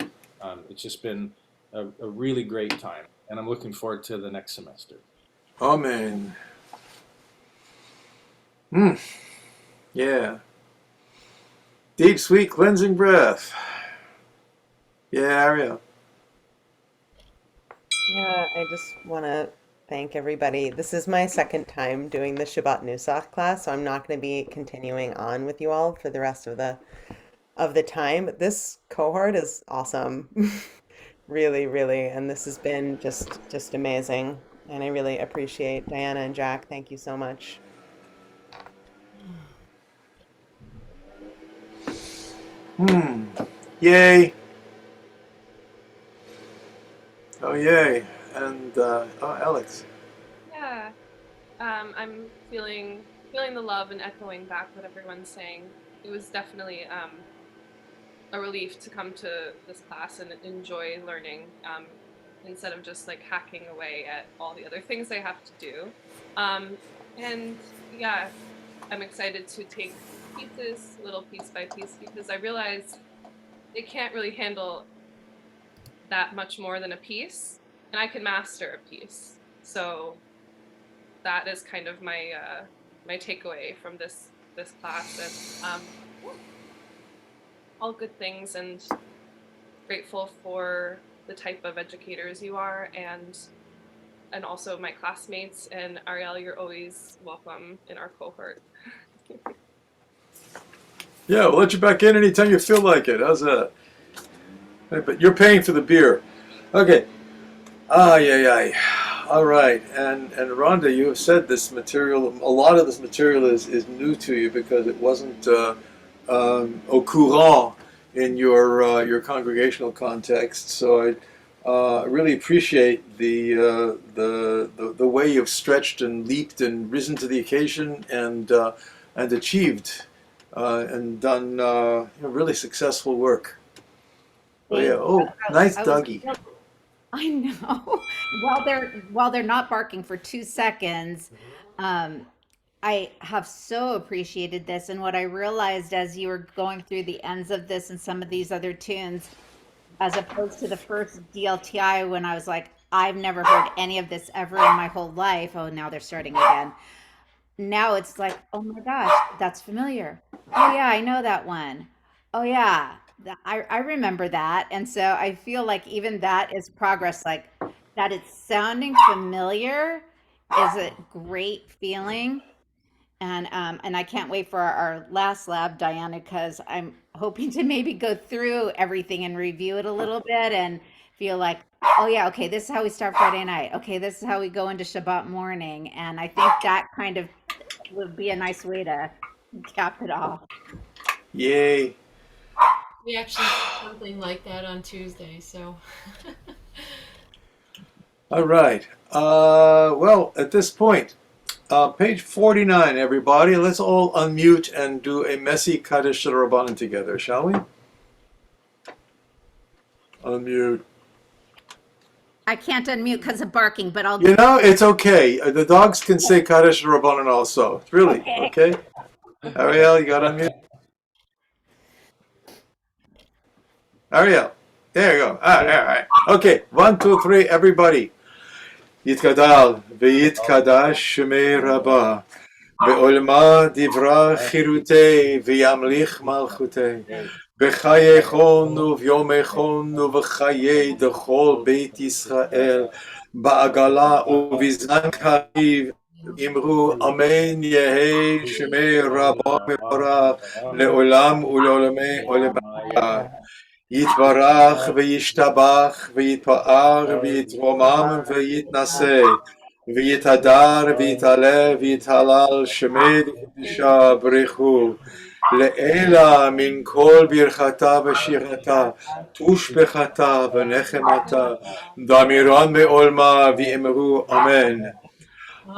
It's just been a really great time, and I'm looking forward to the next semester. Amen. Yeah. Deep, sweet, cleansing breath. Yeah, Ariel. Yeah, I just want to thank everybody. This is my second time doing the Shabbat Nusach class, so I'm not going to be continuing on with you all for the rest of the time. But this cohort is awesome. Really, really, and this has been just amazing. And I really appreciate Diana and Jack. Thank you so much. Yay. Oh, yay. And, Alex. Yeah, I'm feeling the love and echoing back what everyone's saying. It was definitely a relief to come to this class and enjoy learning, instead of just like hacking away at all the other things I have to do. And yeah, I'm excited to take pieces, little piece by piece, because I realize they can't really handle that much more than a piece, and I can master a piece. So that is kind of my my takeaway from this class, and all good things, and grateful for the type of educators you are, and also my classmates. And Ariel, you're always welcome in our cohort. Yeah, we'll let you back in anytime you feel like it. How's that? Hey, but you're paying for the beer. Okay. Yeah. All right. And Rhonda, you have said this material, a lot of this material is new to you because it wasn't au courant in your congregational context. So I really appreciate the way you've stretched and leaped and risen to the occasion and achieved and done really successful work. Oh yeah. Oh, nice I was doggy. I know. While they're not barking for 2 seconds, I have so appreciated this. And what I realized as you were going through the ends of this and some of these other tunes, as opposed to the first DLTI when I was like, I've never heard any of this ever in my whole life. Oh, now they're starting again. Now it's like, oh my gosh, that's familiar. Oh yeah, I know that one. Oh yeah, I remember that. And so I feel like even that is progress, like that it's sounding familiar is a great feeling. And I can't wait for our last lab, Diana, because I'm hoping to maybe go through everything and review it a little bit and feel like, oh yeah, okay, this is how we start Friday night. Okay, this is how we go into Shabbat morning. And I think that kind of would be a nice way to cap it off. Yay. We actually did something like that on Tuesday, so. All right. Well, at this point, page 49, everybody. Let's all unmute and do a messy Kaddish Rabbanan together, shall we? Unmute. I can't unmute because of barking, but I'll. You know, it's okay. The dogs can say Kaddish Rabbanan also. Really, okay? Ariel, you got to unmute? Ariel, there you go. All right. Okay, 1, 2, 3, everybody. יתגדל ויתקדש שמי רבה בעולמה דברה חירותי וימליך מלכותי בחייכון וביומכון ובחיי דכל בית ישראל בעגלה ובזמן קריב אמרו אמן יהי שמי רבה מבורך לעולם ולעולמי עולמי. יתברך וישתבח ויתפאר ויתרומם ויתנשא ויתהדר ויתעלה ויתהלל שמי וקדושה בריחו לעילה מן כל ברכתה ושירתה תושבחתה ונחמתה דמירן בעולמה ואמרו אמן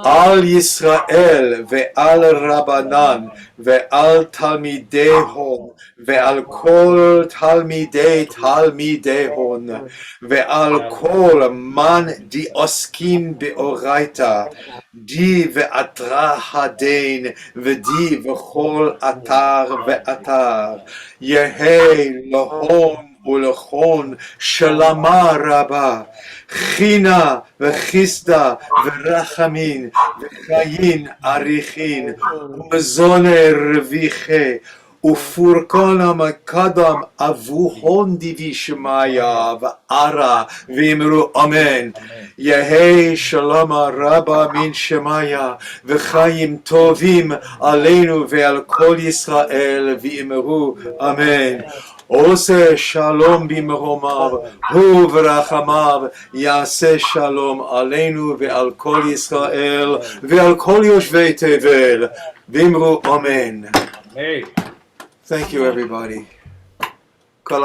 על ישראל ועל רבנן ועל תלמידי הון ועל כל תלמידי תלמידי הון ועל כל מן עוסקים באורייתא די ואתרא הדין ודי וכל אתר ואתר יהי להון ולכון שלמה רבה חינה וחיסדה ורחמין וחיים אריכין ומזוני רוויחי ופורקן מקדם אבוהון דיבי שמיה וערה ואמרו אמן יהי שלום רבה מן שמיה וחיים טובים עלינו ועל כל ישראל ואמרו אמן עושה שלום במרומיו הוא ורחמיו יעשה שלום עלינו ועל כל ישראל ועל כל יושבי תבל ואמרו אמן. Hey. Thank you everybody. כל